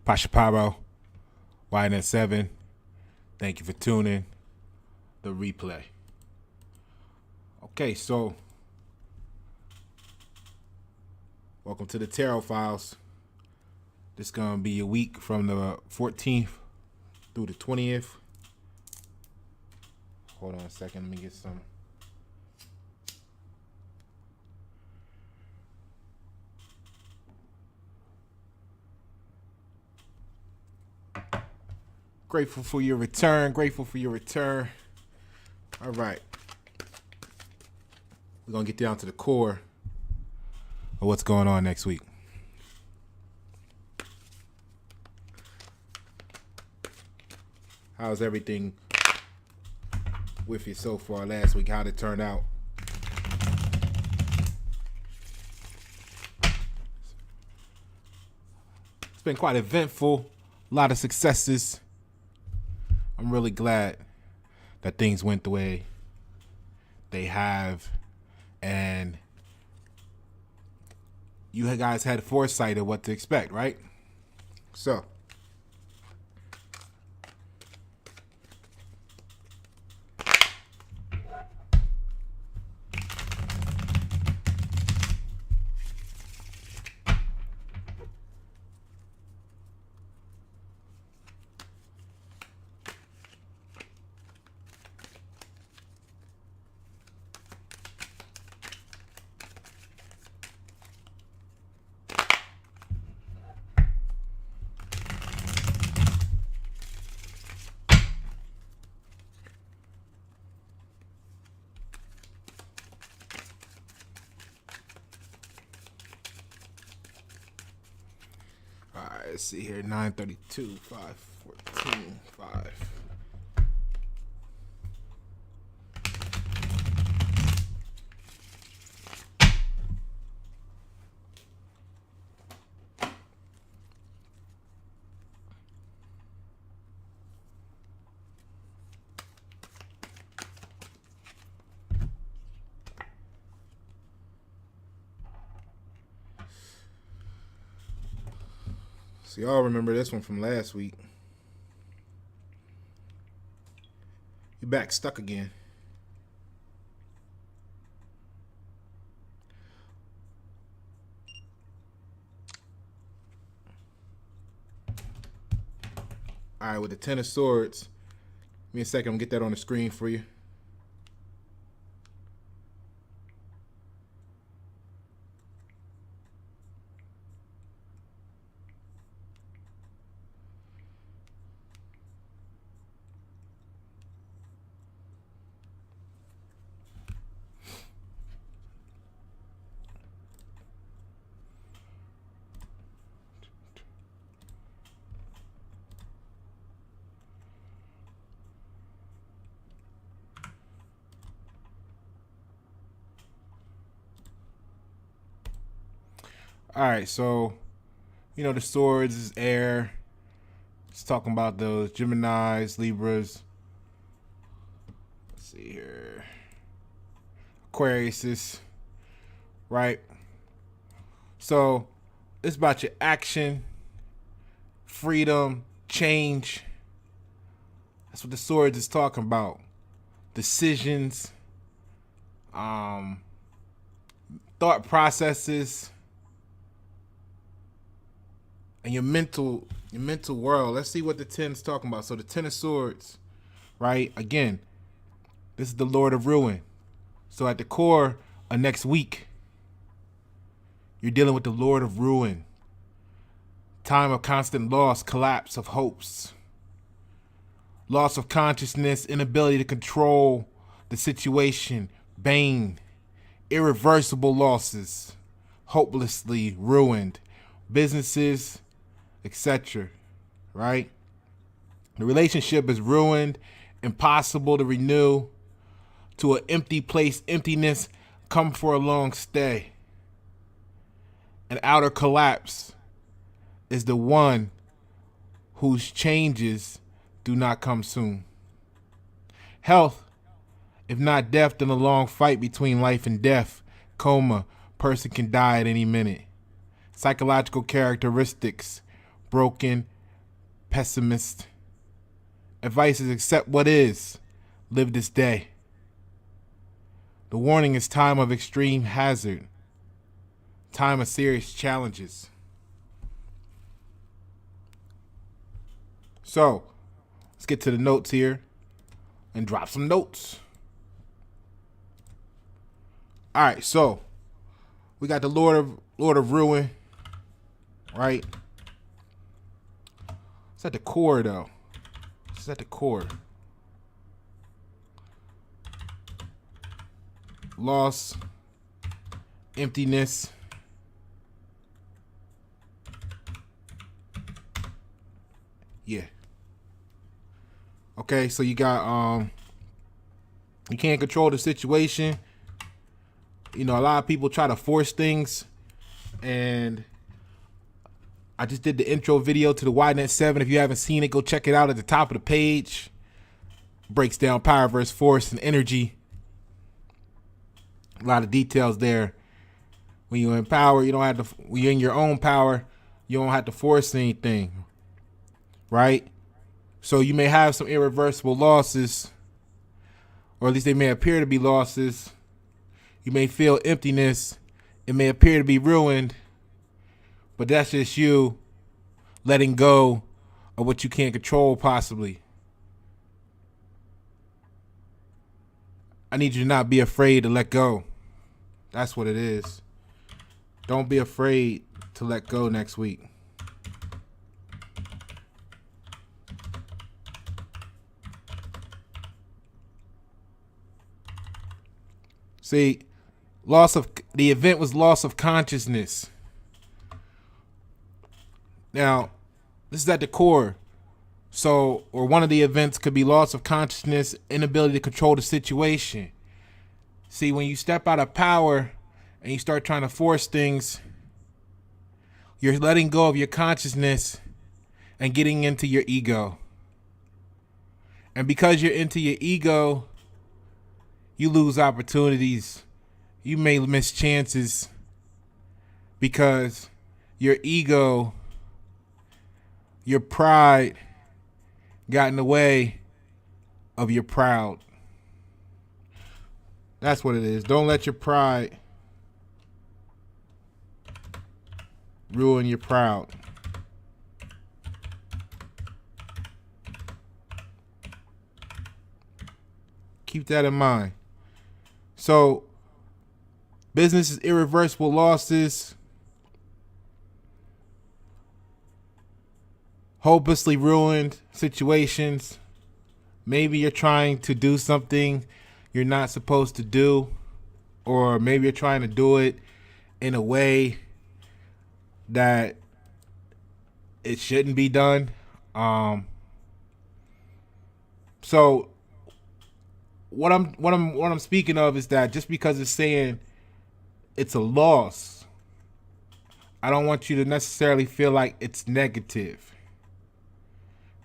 Pashaparo, YN7. Thank you for tuning. The replay. Okay, so welcome to the Tarot Files. This is going to be a week from the 14th through the 20th. Hold on a second, let me get some. Grateful for your return. Grateful for your return. All right. We're going to get down to the core of what's going on next week. How's everything with you so far last week? How'd it turn out? It's been quite eventful. A lot of successes. I'm really glad that things went the way they have, and you guys had foresight of what to expect, right? So, let's see here, 932, 514, 5. So y'all remember this one from last week. You back stuck again. All right, with the Ten of Swords. Give me a second, I'm gonna get that on the screen for you. All right, so, you know, the swords is air. It's talking about those Geminis, Libras. Let's see here. Aquarius, right? So, it's about your action, freedom, change. That's what the swords is talking about. Decisions, thought processes. And your mental world. Let's see what the 10 is talking about. So the 10 of Swords, right? Again, this is the Lord of Ruin. So at the core of next week, you're dealing with the Lord of Ruin. Time of constant loss, collapse of hopes. Loss of consciousness, inability to control the situation, bane, irreversible losses, hopelessly ruined, businesses, etc. Right? The relationship is ruined, impossible to renew, to an empty place, emptiness, come for a long stay. An outer collapse is the one whose changes do not come soon. Health, if not death, then a long fight between life and death. Coma, person can die at any minute. Psychological characteristics, broken, pessimist. Advice is accept what is. Live this day. The warning is time of extreme hazard. Time of serious challenges. So, let's get to the notes here and drop some notes. All right, so we got the Lord of Ruin, right? It's at the core, though. It's at the core. Loss, emptiness, yeah. Okay, so you got you can't control the situation. You know, a lot of people try to force things, and I just did the intro video to the YNet 7. If you haven't seen it, go check it out at the top of the page. Breaks down power versus force and energy. A lot of details there. When you're in power, you don't have to. When you're in your own power, you don't have to force anything, right? So you may have some irreversible losses, or at least they may appear to be losses. You may feel emptiness. It may appear to be ruined, but that's just you letting go of what you can't control, possibly. I need you to not be afraid to let go. That's what it is. Don't be afraid to let go next week. See, the event was loss of consciousness. Now, this is at the core. So, or one of the events could be loss of consciousness, inability to control the situation. See, when you step out of power and you start trying to force things, you're letting go of your consciousness and getting into your ego. And because you're into your ego, you lose opportunities. You may miss chances because your ego, your pride got in the way of your proud. That's what it is. Don't let your pride ruin your proud. Keep that in mind. So, business is irreversible losses. Hopelessly ruined situations. Maybe you're trying to do something you're not supposed to do, or maybe you're trying to do it in a way that it shouldn't be done. So what I'm speaking of is that just because it's saying it's a loss, I don't want you to necessarily feel like it's negative,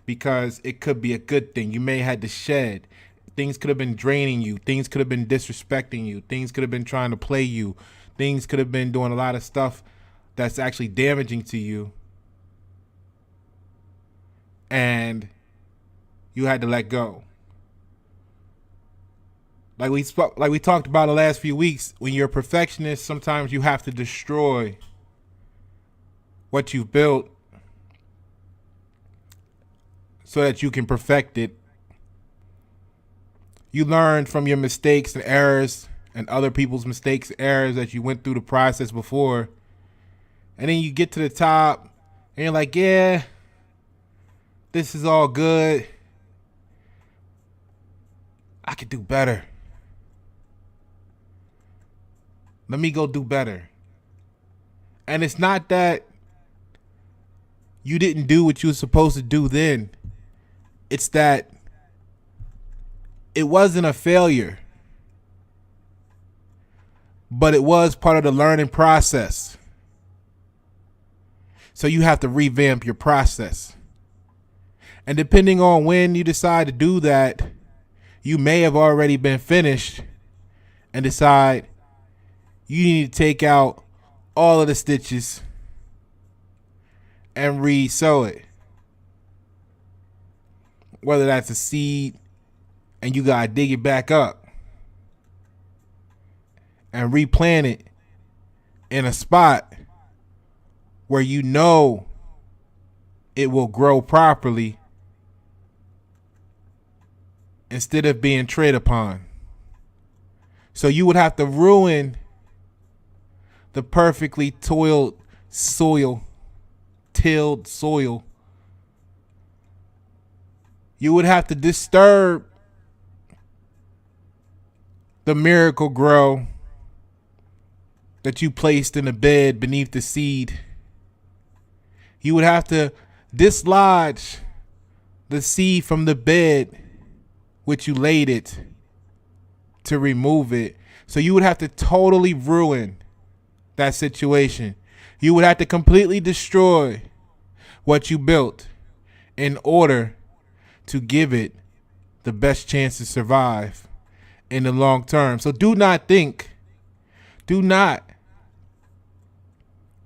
because it could be a good thing. You may have had to shed. Things could have been draining you. Things could have been disrespecting you. Things could have been trying to play you. Things could have been doing a lot of stuff that's actually damaging to you. And you had to let go. Like we talked about the last few weeks, when you're a perfectionist, sometimes you have to destroy what you've built so that you can perfect it. You learn from your mistakes and errors and other people's mistakes and errors that you went through the process before. And then you get to the top and you're like, yeah, this is all good. I could do better. Let me go do better. And it's not that you didn't do what you were supposed to do then. It's that it wasn't a failure, but it was part of the learning process. So you have to revamp your process. And depending on when you decide to do that, you may have already been finished and decide you need to take out all of the stitches and re-sew it. whether that's a seed and you gotta dig it back up and replant it in a spot where you know it will grow properly instead of being tread upon. So you would have to ruin the perfectly tilled soil. You would have to disturb the miracle grow that you placed in the bed beneath the seed. You would have to dislodge the seed from the bed which you laid it to remove it. So you would have to totally ruin that situation. You would have to completely destroy what you built in order to give it the best chance to survive in the long term. So do not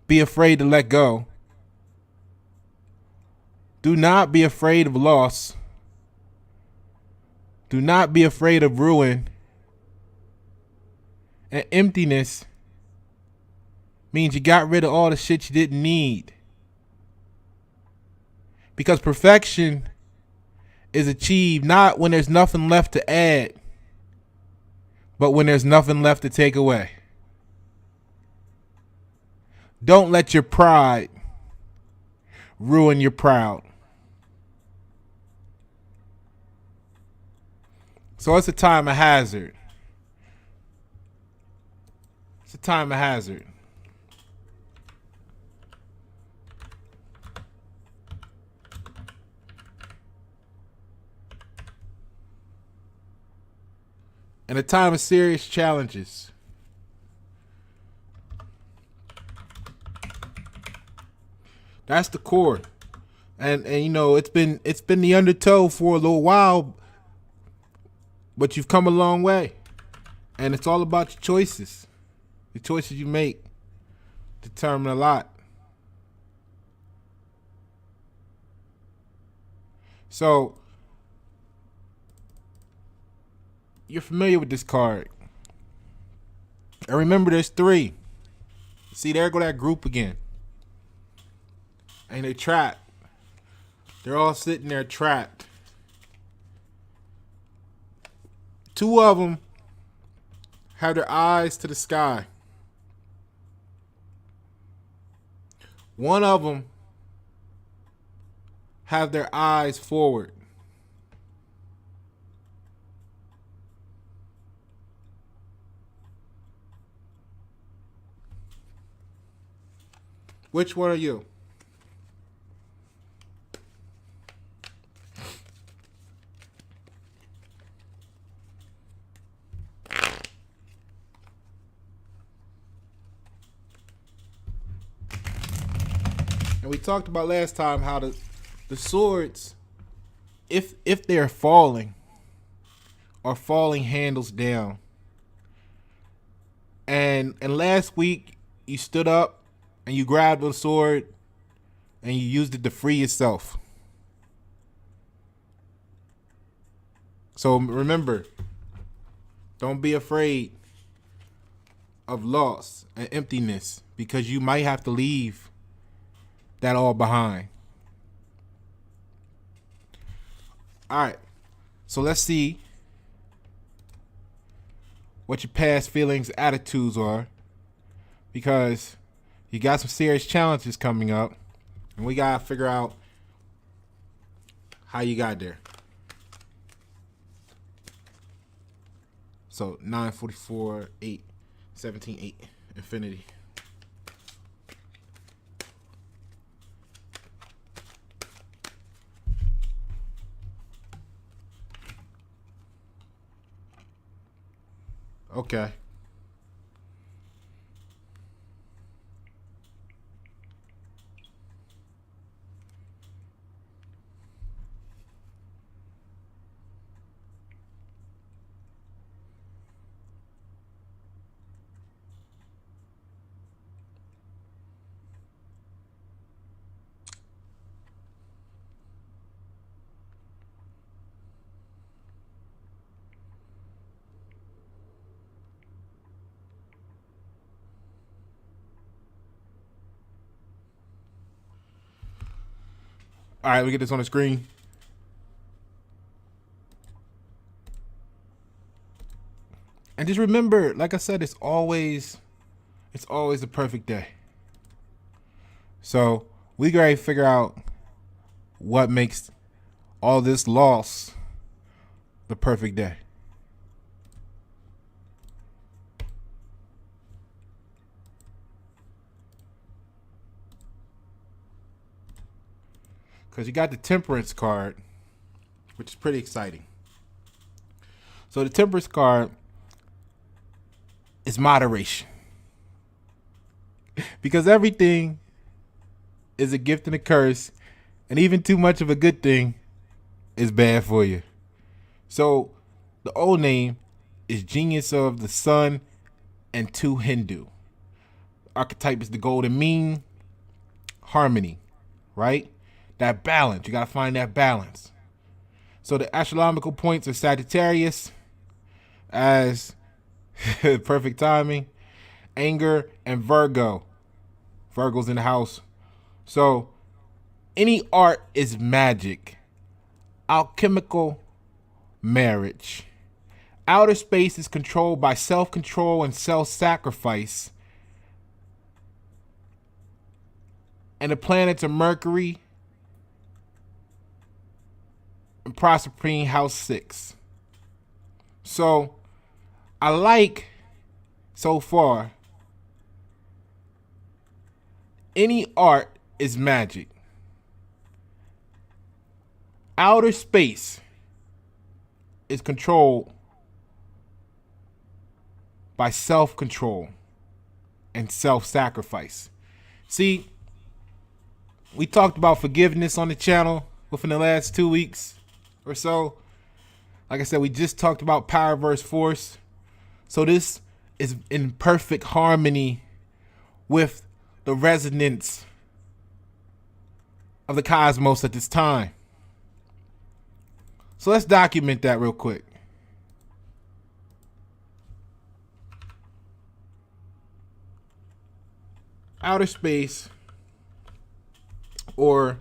be afraid to let go. Do not be afraid of loss. Do not be afraid of ruin. And emptiness means you got rid of all the shit you didn't need. Because perfection is achieved not when there's nothing left to add, but when there's nothing left to take away. Don't let your pride ruin your proud. So it's a time of hazard. It's a time of hazard. And a time of serious challenges. That's the core. And you know, it's been the undertow for a little while, but you've come a long way. And it's all about your choices. The choices you make determine a lot. So you're familiar with this card. And remember, there's three. See, there go that group again. And they're trapped. They're all sitting there trapped. Two of them have their eyes to the sky. One of them have their eyes forward. Which one are you? And we talked about last time how the swords, if they're falling, are falling handles down. And last week you stood up and you grabbed a sword and you used it to free yourself. So remember, don't be afraid of loss and emptiness, because you might have to leave that all behind. All right, so let's see what your past feelings, attitudes are, because you got some serious challenges coming up, and we gotta figure out how you got there. So 944, 8, 17, 8, infinity. Okay. All right, let me get this on the screen. And just remember, like I said, it's always the perfect day. So we gotta figure out what makes all this loss the perfect day. Because you got the Temperance card, which is pretty exciting. So the Temperance card is moderation. Because everything is a gift and a curse, and even too much of a good thing is bad for you. So the old name is Genius of the Sun and 2 Hindu. Archetype is the golden mean, harmony, right? That balance. You got to find that balance. So the astronomical points are Sagittarius as perfect timing, anger, and Virgo. Virgo's in the house. So any art is magic. Alchemical marriage. Outer space is controlled by self-control and self-sacrifice. And the planets are Mercury and Proserpine house 6. So I like so far any art is magic. Outer space is controlled by self-control and self-sacrifice. See, we talked about forgiveness on the channel within the last 2 weeks or so. Like I said, we just talked about power versus force. So this is in perfect harmony with the resonance of the cosmos at this time. So let's document that real quick. Outer space or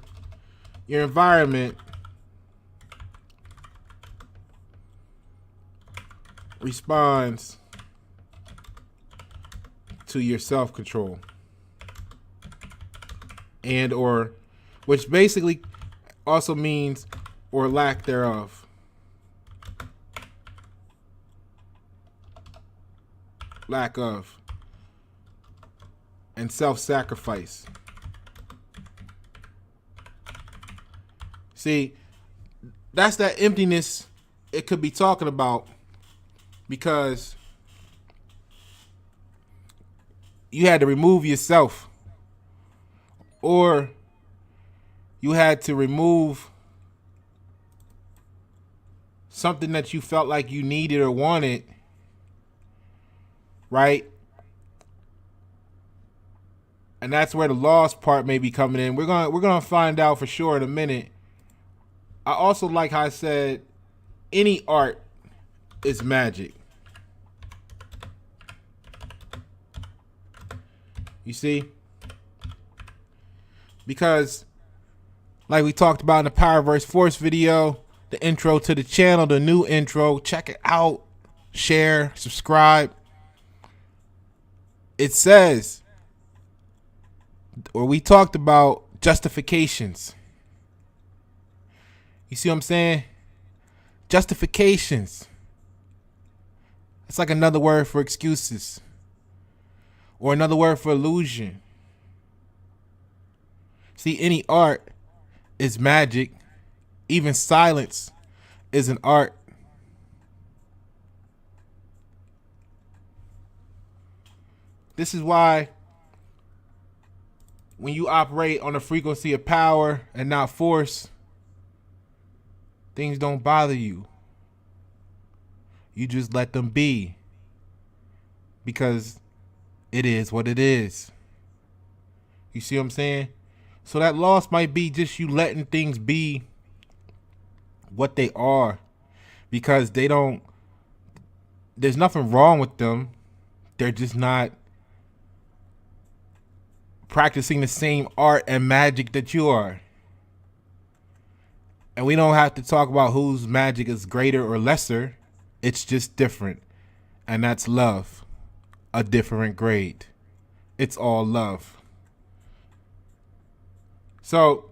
your environment responds to your self-control and or, which basically also means or lack thereof. Lack of. And self-sacrifice. See, that's that emptiness it could be talking about, because you had to remove yourself, or you had to remove something that you felt like you needed or wanted, right? And that's where the lost part may be coming in. We're gonna find out for sure in a minute. I also like how I said any art is magic. You see? Because like we talked about in the Power vs. Force video, the intro to the channel, the new intro, check it out, share, subscribe. It says, or we talked about justifications. You see what I'm saying? Justifications. It's like another word for excuses, or another word for illusion. See, any art is magic. Even silence is an art. This is why when you operate on a frequency of power and not force, things don't bother you. You just let them be, because it is what it is. You see what I'm saying? So that loss might be just you letting things be what they are, because they don't, there's nothing wrong with them. They're just not practicing the same art and magic that you are. And we don't have to talk about whose magic is greater or lesser. It's just different. And that's love. A different grade. It's all love. So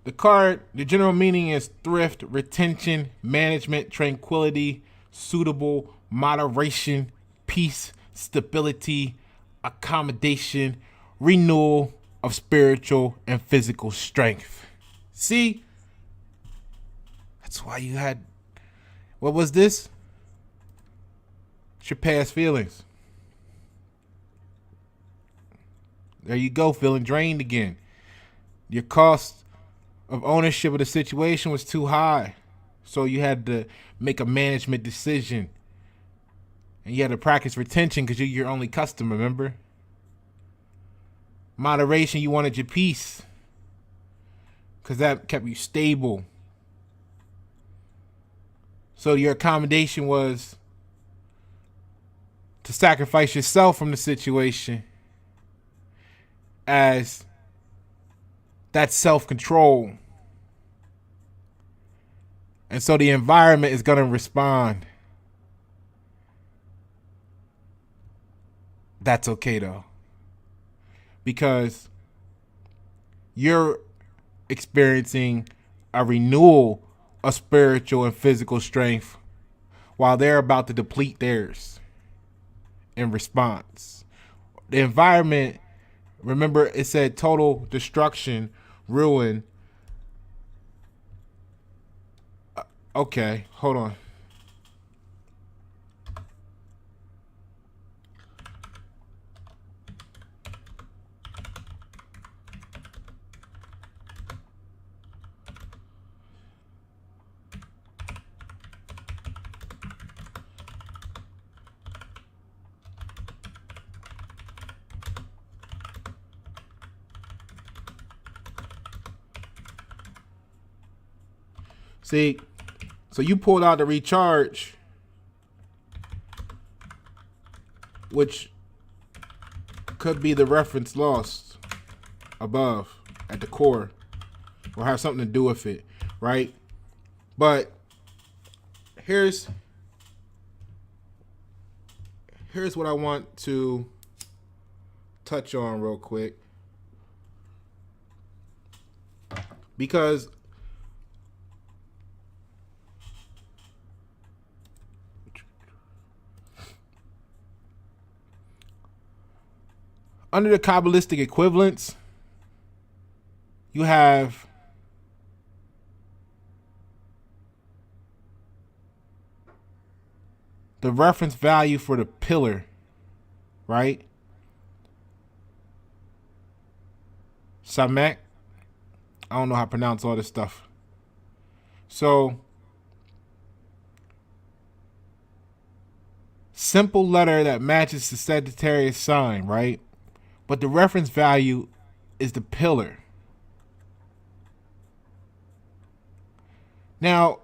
the card, the general meaning is thrift, retention, management, tranquility, suitable, moderation, peace, stability, accommodation, renewal of spiritual and physical strength. See? That's why you had, what was this? It's your past feelings. There you go, feeling drained again. Your cost of ownership of the situation was too high. So you had to make a management decision. And you had to practice retention because you're your only customer, remember? Moderation, you wanted your peace because that kept you stable. So your accommodation was to sacrifice yourself from the situation as that self-control. And so the environment is going to respond. That's okay though. Because you're experiencing a renewal of spiritual and physical strength while they're about to deplete theirs in response. The environment, remember it said total destruction, ruin. Okay, hold on. See, so you pulled out the recharge, which could be the reference lost above at the core or have something to do with it, right? But here's what I want to touch on real quick, because under the Kabbalistic equivalents, you have the reference value for the pillar, right? Samek. I don't know how to pronounce all this stuff. So, simple letter that matches the Sagittarius sign, right? But the reference value is the pillar. Now,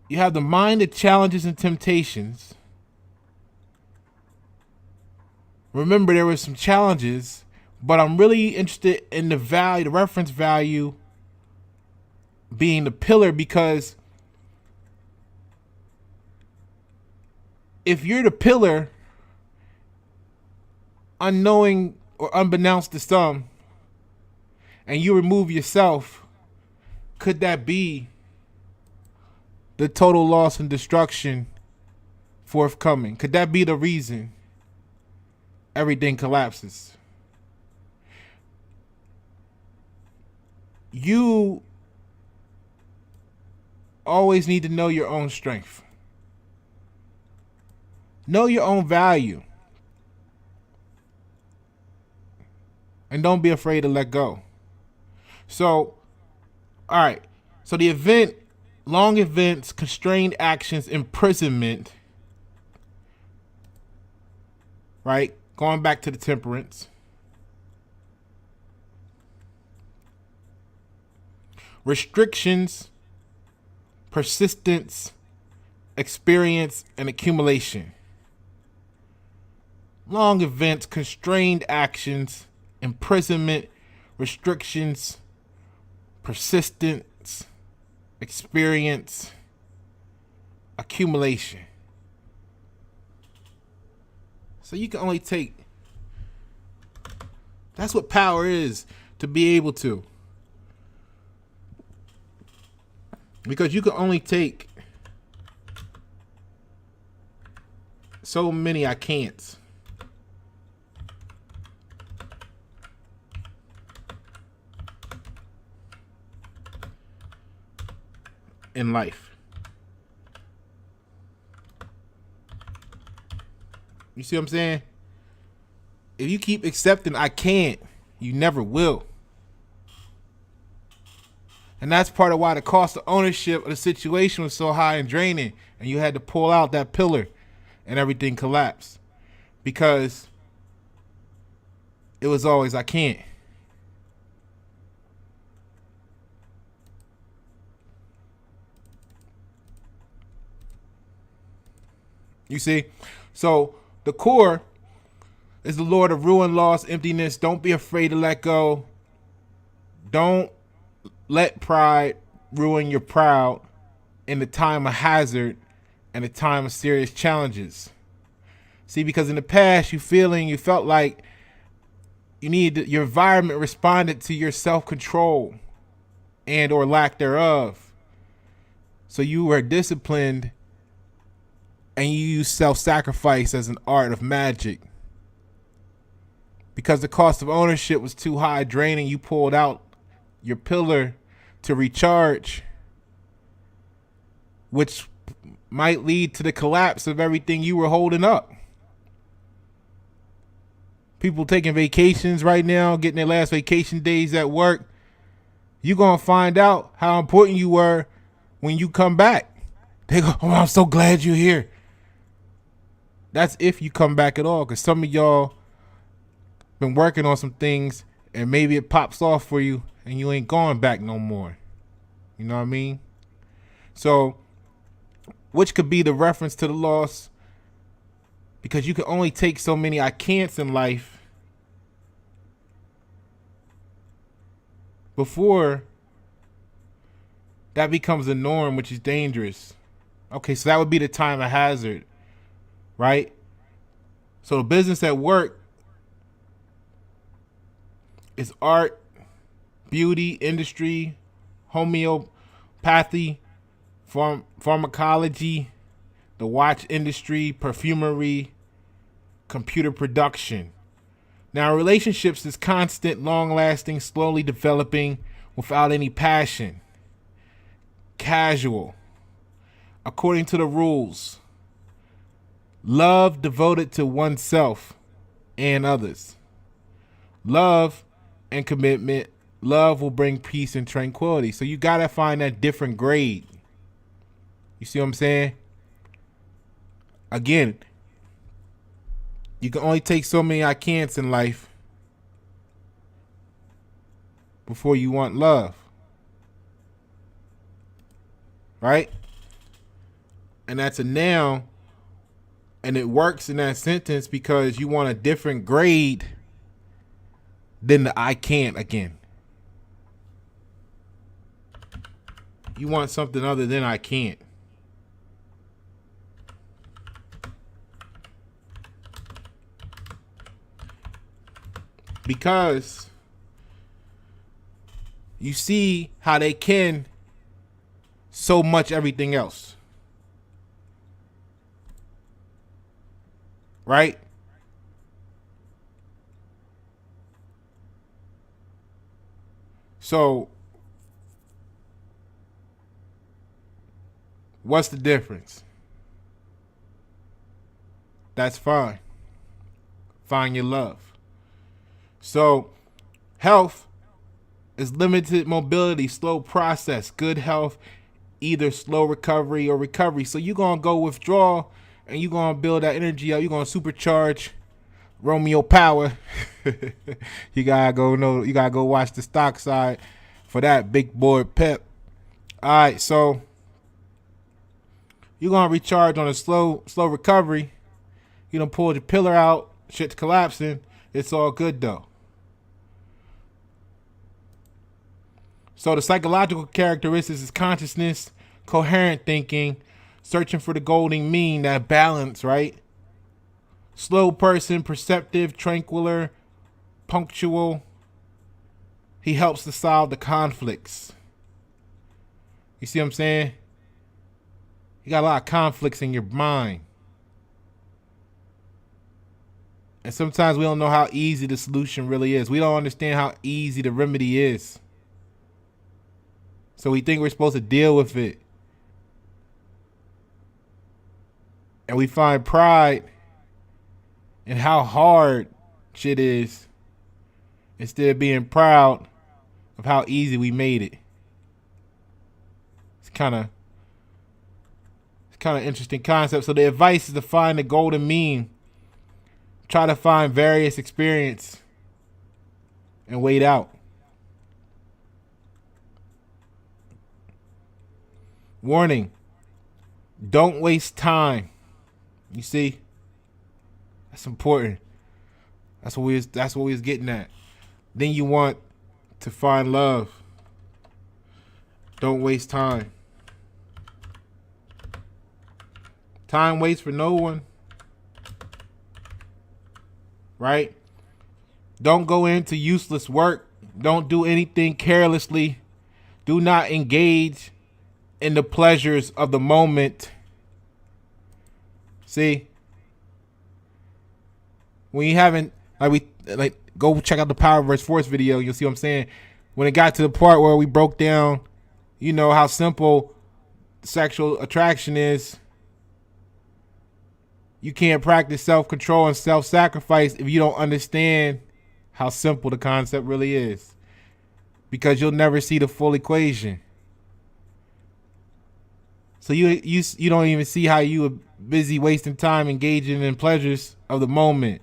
you have the mind of challenges and temptations. Remember, there were some challenges, but I'm really interested in the value, the reference value being the pillar, because if you're the pillar, unknowing or unbeknownst to some, and you remove yourself, could that be the total loss and destruction forthcoming? Could that be the reason everything collapses? You always need to know your own strength. Know your own value. And don't be afraid to let go. So, all right. So the event, long events, constrained actions, imprisonment, right? Going back to the Temperance. restrictions, persistence, experience, and accumulation. Long events, constrained actions, imprisonment, restrictions, persistence, experience, accumulation. So you can only take, that's what power is, to be able to. Because you can only take so many I can'ts. In life. You see what I'm saying? If you keep accepting I can't, you never will. And that's part of why the cost of ownership of the situation was so high and draining, and you had to pull out that pillar and everything collapsed. Because it was always I can't. You see? So the core is the Lord of ruin, loss, emptiness. Don't be afraid to let go. Don't let pride ruin your proud in the time of hazard and the time of serious challenges. See, because in the past you felt like you needed, your environment responded to your self-control and or lack thereof. So you were disciplined and you use self-sacrifice as an art of magic. Because the cost of ownership was too high, draining, you pulled out your pillar to recharge, which might lead to the collapse of everything you were holding up. People taking vacations right now, getting their last vacation days at work. You're going to find out how important you were when you come back. They go, oh, I'm so glad you're here. That's if you come back at all, because some of y'all been working on some things and maybe it pops off for you and you ain't going back no more. You know what I mean? So, which could be the reference to the loss, because you can only take so many I can'ts in life before that becomes the norm, which is dangerous. Okay, so that would be the time of hazard. Right? So the business at work is art, beauty, industry, homeopathy, pharmacology, the watch industry, perfumery, computer production. Now, relationships is constant, long-lasting, slowly developing without any passion. Casual. According to the rules. Love devoted to oneself and others. Love and commitment. Love will bring peace and tranquility. So you got to find that different grade. You see what I'm saying? Again, you can only take so many I can'ts in life before you want love. Right? And that's a noun. And it works in that sentence because you want a different grade than the I can't again. You want something other than I can't. Because you see how they can so much everything else. Right? So, what's the difference? That's fine. Find your love. So, health is limited mobility, slow process. Good health, either slow recovery or recovery. So you're going to go withdraw and you're going to build that energy up. You're going to supercharge Romeo power. You got to go watch the stock side for that big boy pep. All right, so you're gonna recharge on a slow recovery. You done pulled your pillar out, shit's collapsing. It's all good though. So the psychological characteristics is consciousness, coherent thinking, searching for the golden mean, that balance, right? Slow person, perceptive, tranquiler, punctual. He helps to solve the conflicts. You see what I'm saying? You got a lot of conflicts in your mind. And sometimes we don't know how easy the solution really is. We don't understand how easy the remedy is. So we think we're supposed to deal with it. And we find pride in how hard shit is, instead of being proud of how easy we made it. It's kind of interesting concept. So the advice is to find the golden mean. Try to find various experience and wait out. Warning: don't waste time. You see, that's important. That's what we was getting at. Then you want to find love. Don't waste time. Time waits for no one. Right? Don't go into useless work. Don't do anything carelessly. Do not engage in the pleasures of the moment. See? When you haven't, go check out the Power vs. Force video. You'll see what I'm saying. When it got to the part where we broke down, how simple sexual attraction is. You can't practice self-control and self-sacrifice if you don't understand how simple the concept really is. Because you'll never see the full equation. So you don't even see how you are busy wasting time engaging in pleasures of the moment.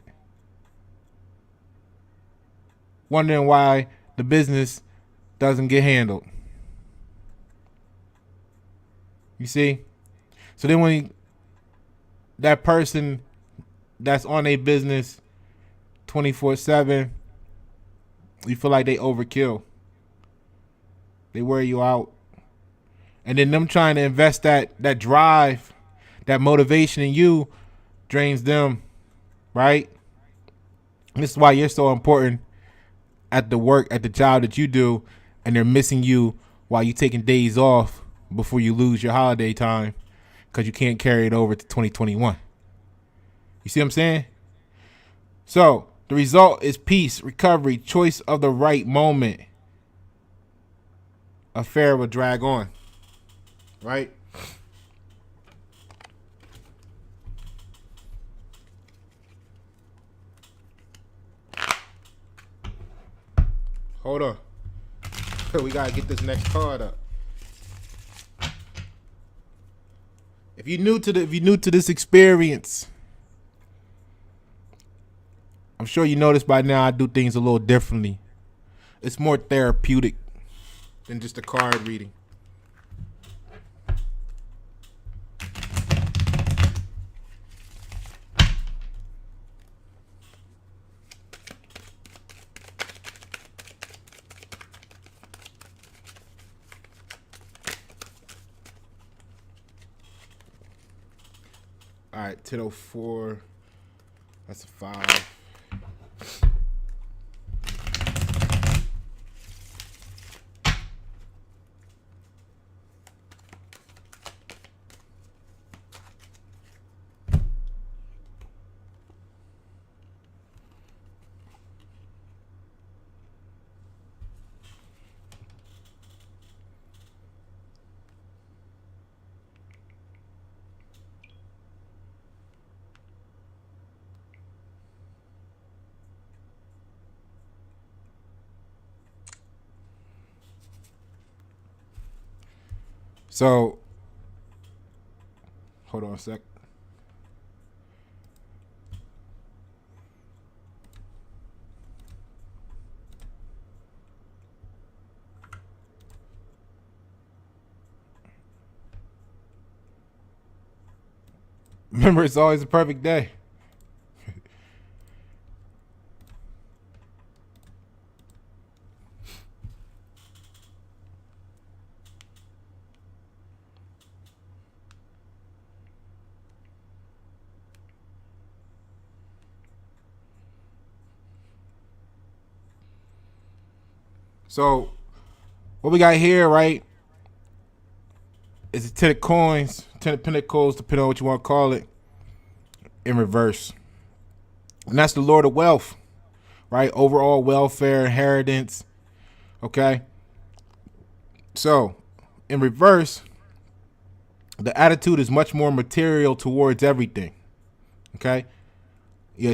Wondering why the business doesn't get handled. You see? So then when that person that's on a business 24/7, you feel like they overkill. They wear you out. And then them trying to invest that drive, that motivation in you drains them, right? And this is why you're so important at the job that you do, and they're missing you while you're taking days off before you lose your holiday time because you can't carry it over to 2021. You see what I'm saying? So the result is peace, recovery, choice of the right moment. Affair will drag on. Right? Hold on. We gotta get this next card up. If you're new to this experience, I'm sure you noticed by now I do things a little differently. It's more therapeutic than just a card reading. All right, 1004. That's a 5. So, hold on a sec. Remember, it's always a perfect day. So what we got here, right, is the 10 of coins, 10 of pentacles, depending on what you want to call it, in reverse. And that's the Lord of Wealth, right? Overall welfare, inheritance, okay? So in reverse, the attitude is much more material towards everything, okay? The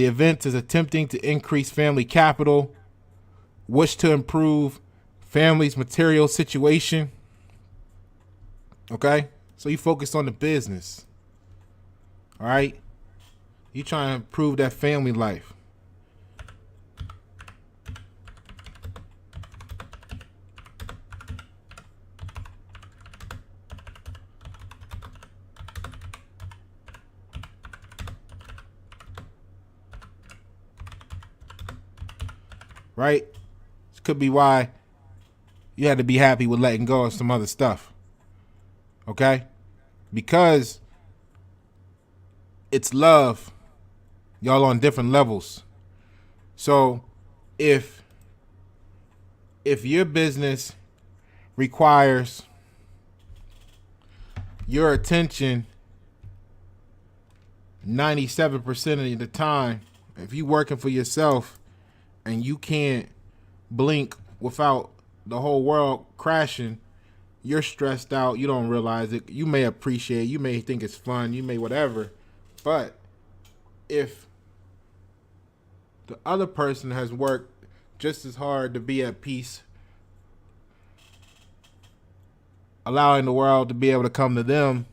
event is attempting to increase family capital, wish to improve family's material situation. Okay? So you focus on the business. All right? You trying to improve that family life. Right? This could be why you had to be happy with letting go of some other stuff. Okay? Because it's love. Y'all on different levels. So if your business requires your attention 97% of the time, if you're working for yourself and you can't blink without the whole world crashing, you're stressed out. You don't realize it. You may appreciate it. You may think it's fun. You may whatever. But if the other person has worked just as hard to be at peace, allowing the world to be able to come to them,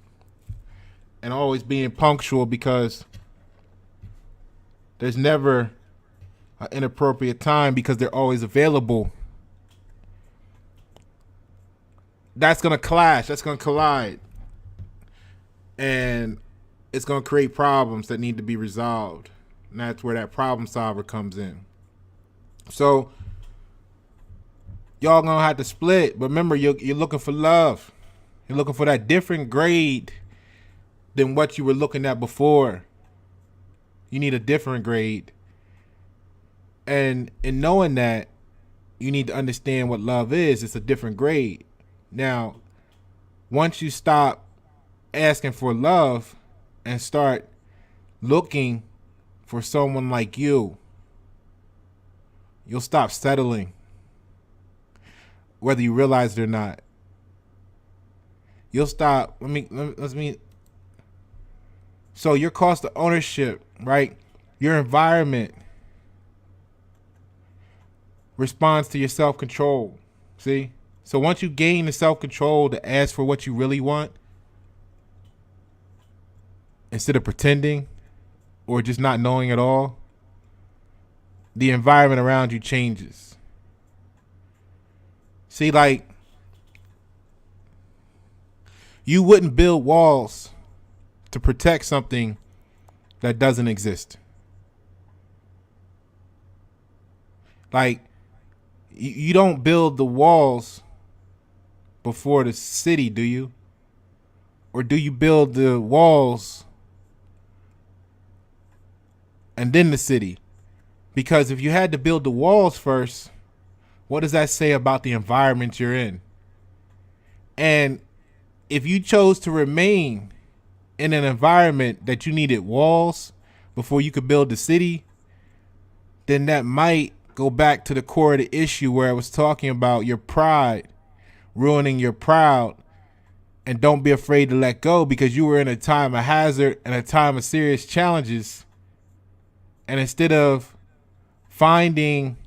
and always being punctual, because there's never an inappropriate time because they're always available. That's going to clash. That's going to collide. And it's going to create problems that need to be resolved. And that's where that problem solver comes in. So y'all going to have to split. But remember, you're looking for love. You're looking for that different grade than what you were looking at before. You need a different grade. And in knowing that, you need to understand what love is. It's a different grade. Now, once you stop asking for love and start looking for someone like you, you'll stop settling, whether you realize it or not. You'll stop. So your cost of ownership, right? Your environment responds to your self-control. See? So once you gain the self-control to ask for what you really want, instead of pretending or just not knowing at all, the environment around you changes. See, like, you wouldn't build walls to protect something that doesn't exist. Like, you don't build the walls before the city, do you? Or do you build the walls and then the city? Because if you had to build the walls first, what does that say about the environment you're in? And if you chose to remain in an environment that you needed walls before you could build the city, then that might go back to the core of the issue where I was talking about your pride, ruining your proud. And don't be afraid to let go, because you were in a time of hazard and a time of serious challenges. And instead of finding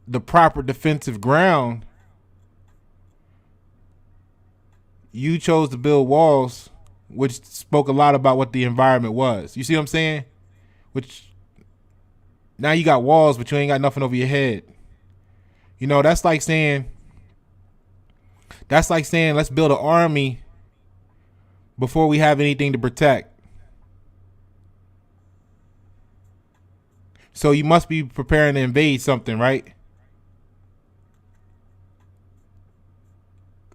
the proper defensive ground, you chose to build walls, which spoke a lot about what the environment was. You see what I'm saying? Which now you got walls, but you ain't got nothing over your head. You know, that's like saying let's build an army, before we have anything to protect. So you must be preparing to invade something, right?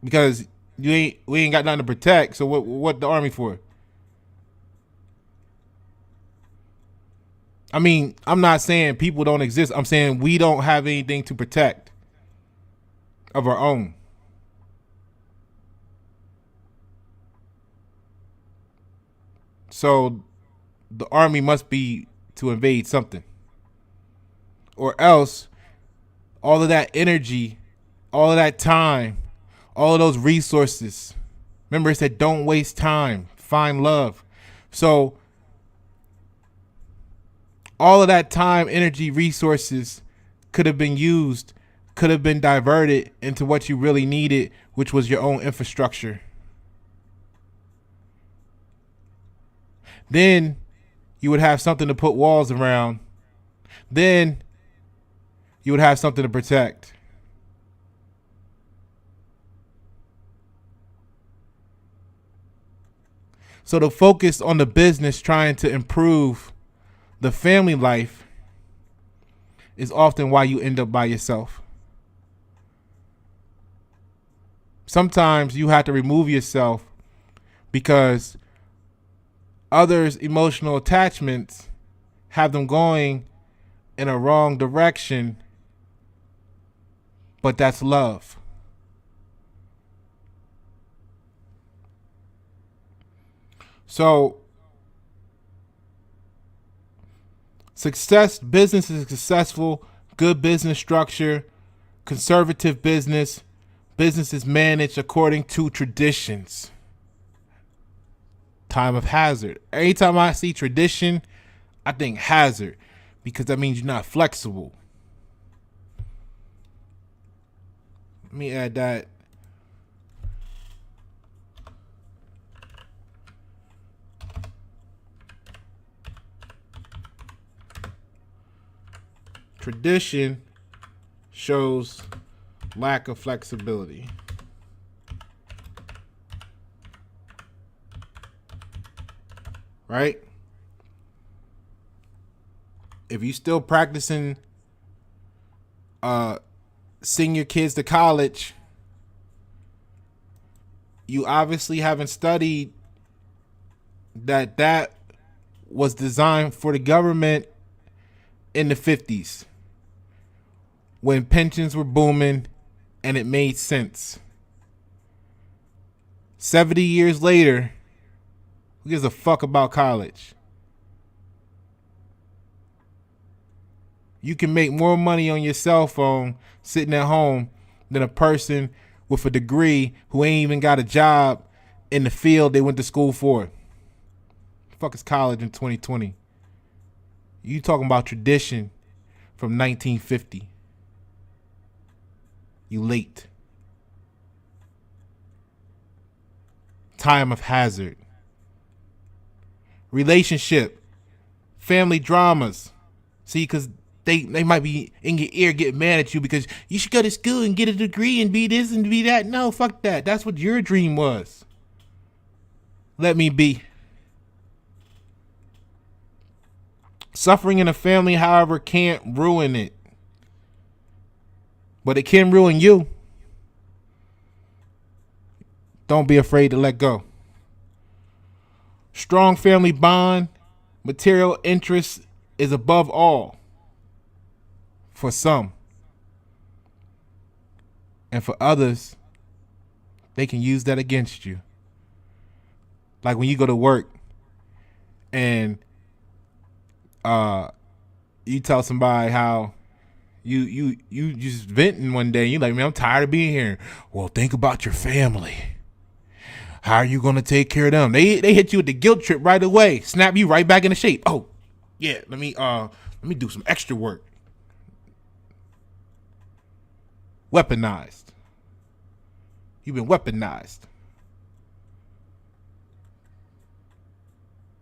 Because we ain't got nothing to protect. So what the army for? I mean, I'm not saying people don't exist. I'm saying we don't have anything to protect of our own. So the army must be to invade something. Or else all of that energy, all of that time, all of those resources. Remember, it said don't waste time, find love. So all of that time, energy, resources could have been used, could have been diverted into what you really needed, which was your own infrastructure. Then you would have something to put walls around. Then you would have something to protect. So the focus on the business trying to improve the family life is often why you end up by yourself. Sometimes you have to remove yourself because others' emotional attachments have them going in a wrong direction, but that's love. So business is successful, good business structure, conservative business is managed according to traditions. Time of hazard. Every time I see tradition, I think hazard, because that means you're not flexible. Let me add that. Tradition shows lack of flexibility. Right? If you still practicing send your kids to college, you obviously haven't studied that was designed for the government in the 50s when pensions were booming and it made sense. 70 years later, who gives a fuck about college? You can make more money on your cell phone sitting at home than a person with a degree who ain't even got a job in the field they went to school for. The fuck is college in 2020? You talking about tradition from 1950. You late. Time of hazard. Relationship. Family dramas. See, because they might be in your ear getting mad at you because you should go to school and get a degree and be this and be that. No, fuck that. That's what your dream was. Let me be. Suffering in a family, however, can't ruin it. But it can ruin you. Don't be afraid to let go. Strong family bond, material interest is above all. For some. And for others, they can use that against you. Like when you go to work and you tell somebody how you just venting one day. You're like, man, I'm tired of being here. Well, think about your family. How are you going to take care of them? They hit you with the guilt trip right away. Snap you right back into shape. Oh, yeah, let me do some extra work. Weaponized. You've been weaponized.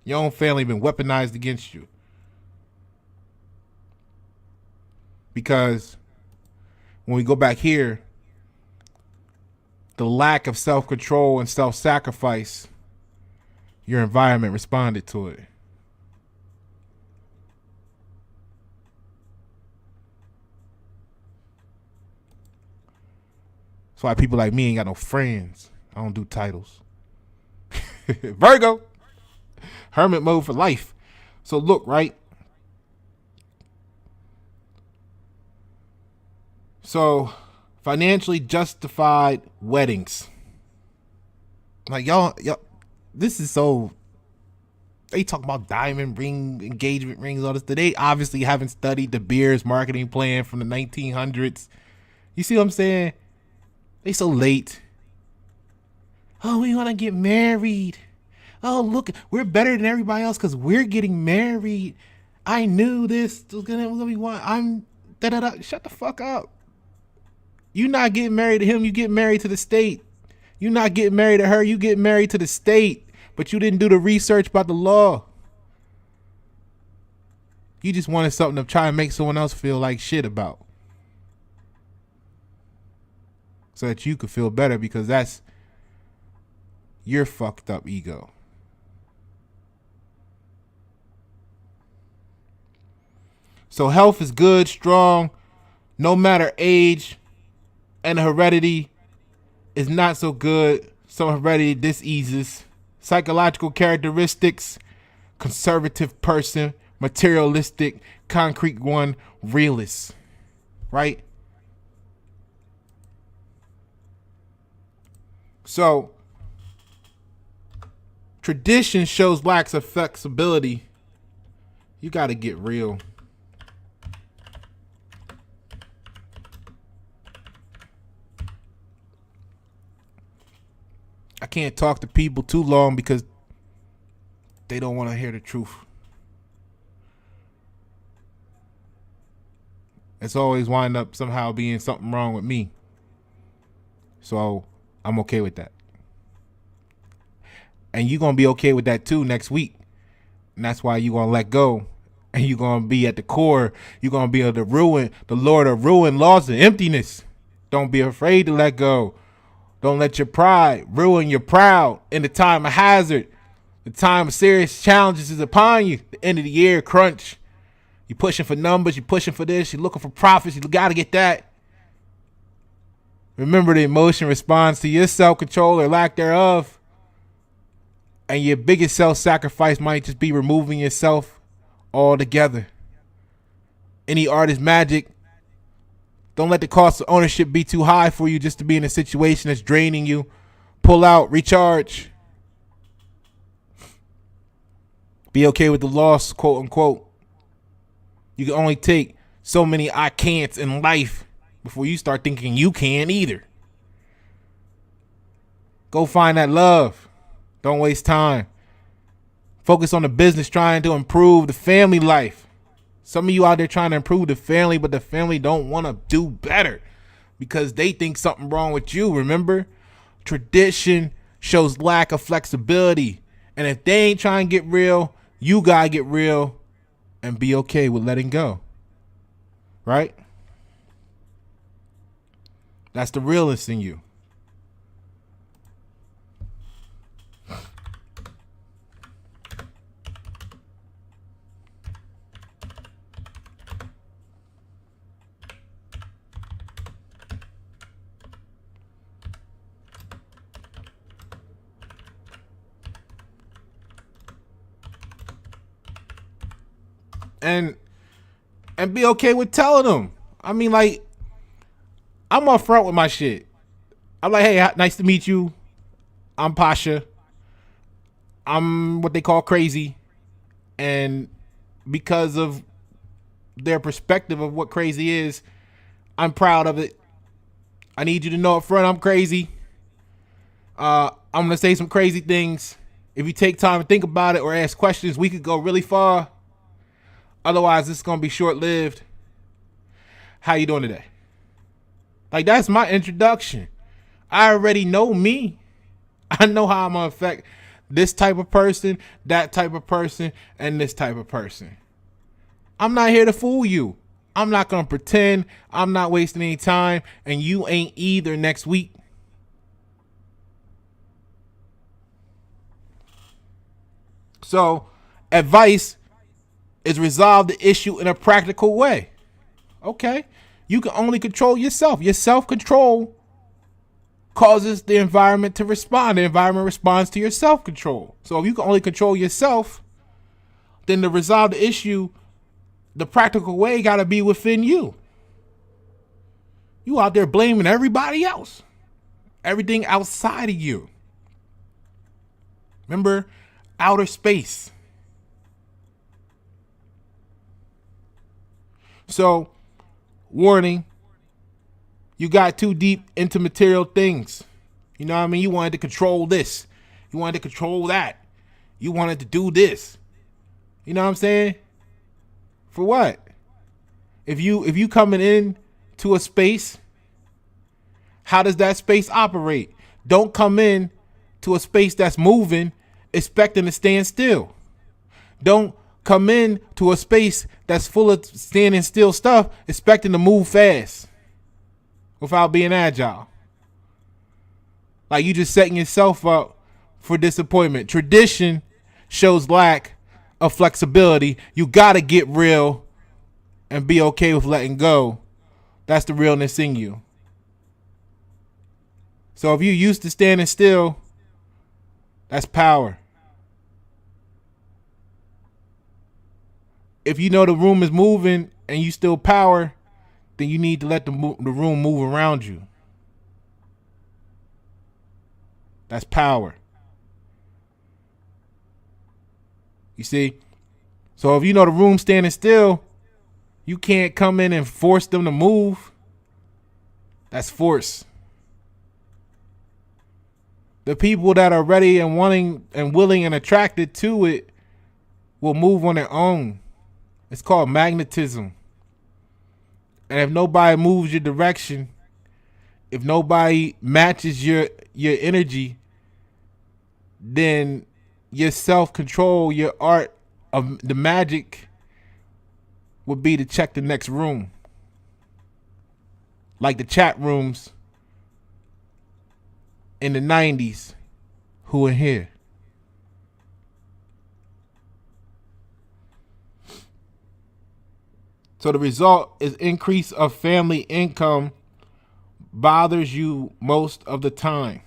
Your own family been weaponized against you. Because when we go back here, the lack of self-control and self-sacrifice Your environment responded to it. That's why people like me ain't got no friends. I don't do titles. Virgo. Hermit mode for life. So look, right? So financially justified weddings. Like y'all, this is so, they talk about diamond ring, engagement rings, all this. They obviously haven't studied the Beers marketing plan from the 1900s. You see what I'm saying? They so late. Oh, we want to get married. Oh, look, we're better than everybody else because we're getting married. I knew this was gonna be one. I'm da-da-da. Shut the fuck up. You not getting married to him, you get married to the state. You not getting married to her, you get married to the state. But you didn't do the research about the law. You just wanted something to try and make someone else feel like shit about. So that you could feel better, because that's your fucked up ego. So health is good, strong, no matter age, and heredity is not so good. Some heredity diseases. Psychological characteristics: conservative person, materialistic, concrete one, realist. Right? So tradition shows lacks of flexibility. You got to get real. I can't talk to people too long because they don't want to hear the truth. It's always wind up somehow being something wrong with me. So I'm okay with that. And you're going to be okay with that too next week. And that's why you're going to let go. And you're going to be at the core. You're going to be able to ruin the Lord of ruin, loss, and emptiness. Don't be afraid to let go. Don't let your pride ruin your proud in the time of hazard. The time of serious challenges is upon you. The end of the year crunch. You're pushing for numbers. You're pushing for this. You're looking for profits. You got to get that. Remember, the emotion responds to your self-control or lack thereof. And your biggest self-sacrifice might just be removing yourself altogether. Any artist magic. Don't let the cost of ownership be too high for you just to be in a situation that's draining you. Pull out, recharge. Be okay with the loss, quote unquote. You can only take so many I can'ts in life before you start thinking you can't either. Go find that love. Don't waste time. Focus on the business, trying to improve the family life. Some of you out there trying to improve the family, but the family don't want to do better because they think something wrong with you. Remember, tradition shows lack of flexibility. And if they ain't trying to get real, you got to get real and be okay with letting go. Right? That's the realist in you. And be okay with telling them. I mean, like, I'm upfront with my shit. I'm like, hey, nice to meet you. I'm Pasha. I'm what they call crazy. And because of their perspective of what crazy is, I'm proud of it. I need you to know up front I'm crazy. I'm going to say some crazy things. If you take time to think about it or ask questions, we could go really far. Otherwise, it's going to be short-lived. How you doing today? Like, that's my introduction. I already know me. I know how I'm going to affect this type of person, that type of person, and this type of person. I'm not here to fool you. I'm not going to pretend. I'm not wasting any time, and you ain't either next week. So advice is resolve the issue in a practical way. Okay. You can only control yourself. Your self-control causes the environment to respond. The environment responds to your self-control. So if you can only control yourself, then to resolve the issue, the practical way got to be within you. You out there blaming everybody else. Everything outside of you. Remember, outer space. So, warning, you got too deep into material things. You know what I mean? You wanted to control this. You wanted to control that. You wanted to do this. You know what I'm saying? For what? If you coming in to a space, how does that space operate? Don't come in to a space that's moving expecting to stand still. Don't come in to a space that's full of standing still stuff expecting to move fast without being agile. Like you just setting yourself up for disappointment. Tradition shows lack of flexibility. You gotta get real and be okay with letting go. That's the realness in you. So if you're used to standing still, that's power. If you know the room is moving and you still power, then you need to let the room move around you. That's power. You see? So if you know the room standing still, you can't come in and force them to move. That's force. The people that are ready and wanting and willing and attracted to it will move on their own. It's called magnetism. And if nobody moves your direction, if nobody matches your energy, then your self-control, your art of the magic would be to check the next room. Like the chat rooms in the 90s, who are here. So the result is increase of family income bothers you most of the time.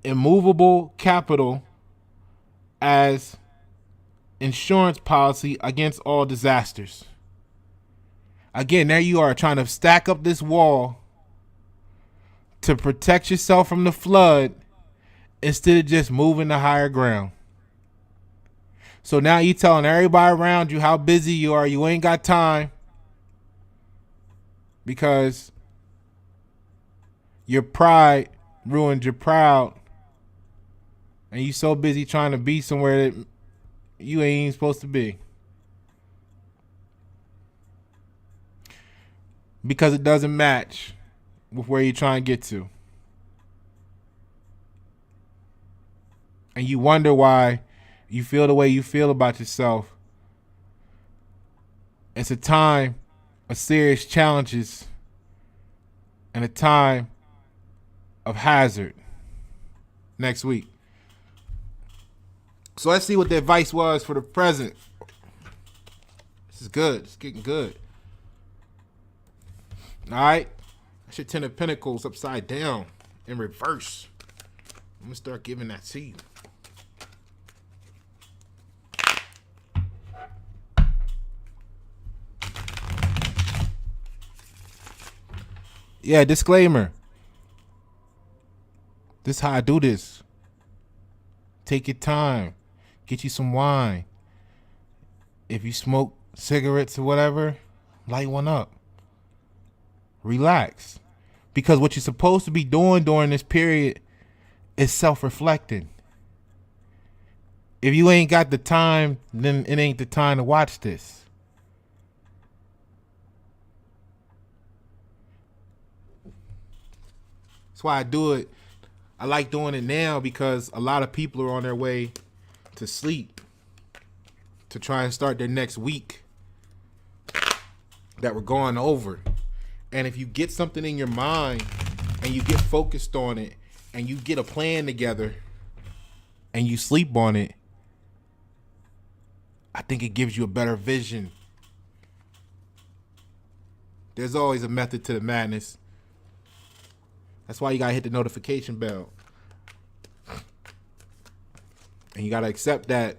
Immovable capital as insurance policy against all disasters. Again, there you are trying to stack up this wall to protect yourself from the flood instead of just moving to higher ground. So now you telling everybody around you how busy you are. You ain't got time because your pride ruined your proud. And you so busy trying to be somewhere that you ain't even supposed to be. Because it doesn't match with where you're trying to get to. And you wonder why you feel the way you feel about yourself. It's a time of serious challenges and a time of hazard next week. So let's see what the advice was for the present. This is good. It's getting good. All right. That's your 10 of Pentacles upside down in reverse. I'm going to start giving that to you. Yeah, disclaimer. This is how I do this. Take your time. Get you some wine. If you smoke cigarettes or whatever, light one up. Relax. Because what you're supposed to be doing during this period is self-reflecting. If you ain't got the time, then it ain't the time to watch this. That's why I do it. I like doing it now because a lot of people are on their way to sleep to try and start their next week that we're going over. And if you get something in your mind and you get focused on it and you get a plan together and you sleep on it, I think it gives you a better vision. There's always a method to the madness. That's why you gotta hit the notification bell. And you gotta accept that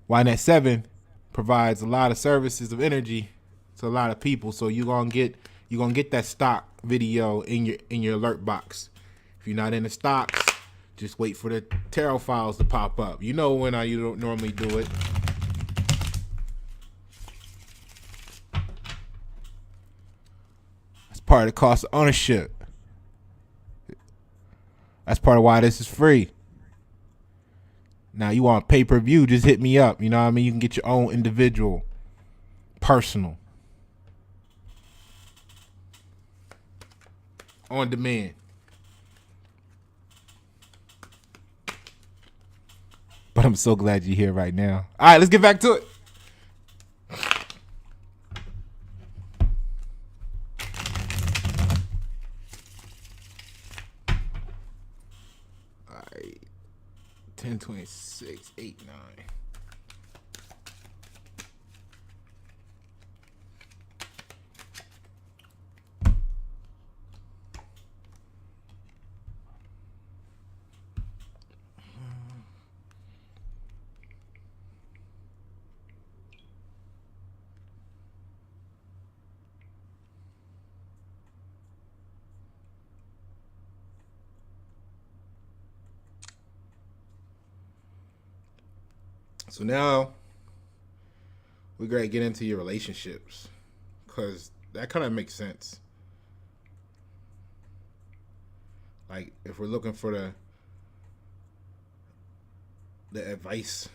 YNet 7 provides a lot of services of energy to a lot of people. So you're gonna get that stock video in your alert box. If you're not in the stocks, just wait for the tarot files to pop up. You know when you don't normally do it. That's part of the cost of ownership. That's part of why this is free. Now you want pay-per-view, just hit me up. You know what I mean? You can get your own individual, personal, on demand. But I'm so glad you're here right now. All right, let's get back to it. All right, 10, 26, 8, 9. So now we're going to get into your relationships, because that kind of makes sense. Like if we're looking for the advice,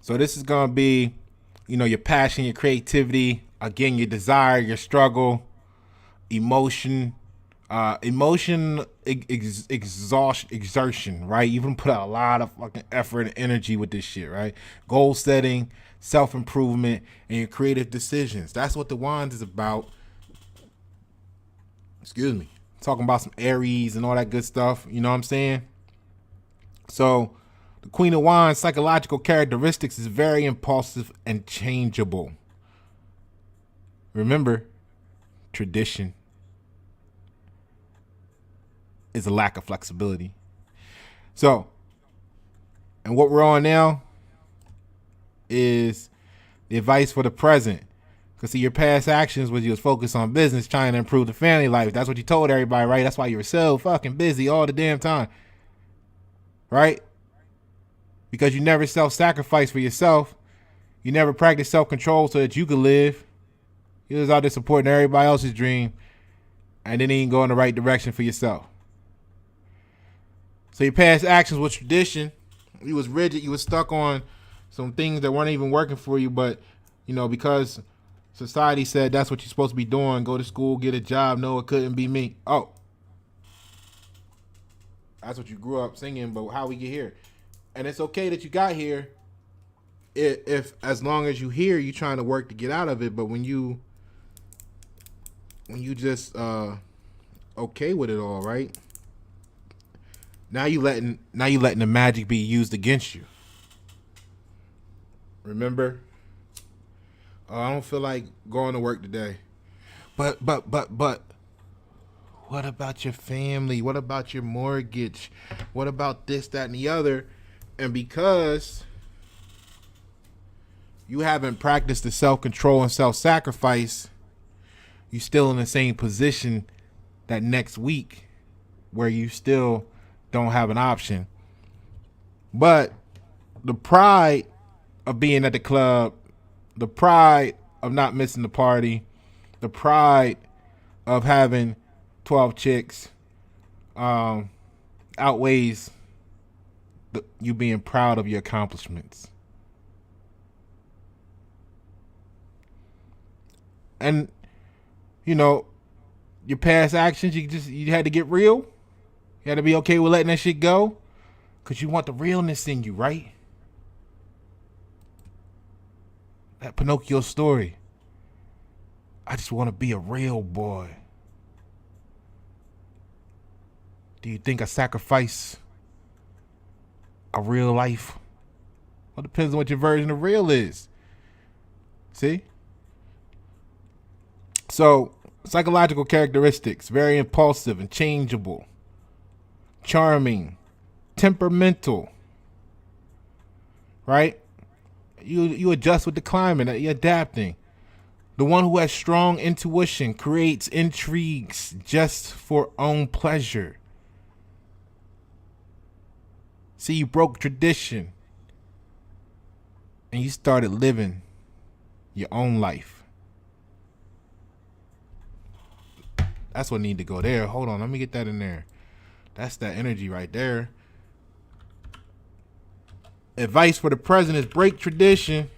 so this is going to be, your passion, your creativity, again, your desire, your struggle, exertion, right? You can put out a lot of fucking effort and energy with this shit, right? Goal setting, self-improvement, and your creative decisions. That's what the Wands is about. Excuse me. Talking about some Aries and all that good stuff. You know what I'm saying? So the Queen of Wands' psychological characteristics is very impulsive and changeable. Remember, tradition is a lack of flexibility. So, and what we're on now is the advice for the present. Because see, your past actions was you was focused on business, trying to improve the family life. That's what you told everybody, right? That's why you were so fucking busy all the damn time. Right? Because you never self-sacrifice for yourself. You never practice self-control so that you could live. You was out there supporting everybody else's dream and then even go in the right direction for yourself. So your past actions was tradition. You was rigid. You was stuck on some things that weren't even working for you. But, because society said that's what you're supposed to be doing. Go to school, get a job. No, it couldn't be me. Oh. That's what you grew up singing, but how we get here. And it's okay that you got here if as long as you here, you trying to work to get out of it. But when you just okay with it all, right? Now you letting the magic be used against you. Remember? I don't feel like going to work today. But what about your family? What about your mortgage? What about this, that, and the other? And because you haven't practiced the self-control and self-sacrifice, you're still in the same position that next week where you still don't have an option. But the pride of being at the club, the pride of not missing the party, the pride of having 12 chicks outweighs you being proud of your accomplishments. And, you know, your past actions, you had to get real. You had to be okay with letting that shit go. Because you want the realness in you, right? That Pinocchio story. I just want to be a real boy. Do you think I sacrifice a real life? Well, it depends on what your version of real is. See? So, psychological characteristics: very impulsive and changeable, charming, temperamental, right? You adjust with the climate, you're adapting. The one who has strong intuition creates intrigues just for own pleasure. See, you broke tradition and you started living your own life. That's what need to go there. Hold on, let me get that in there. That's that energy right there. Advice for the present is break tradition.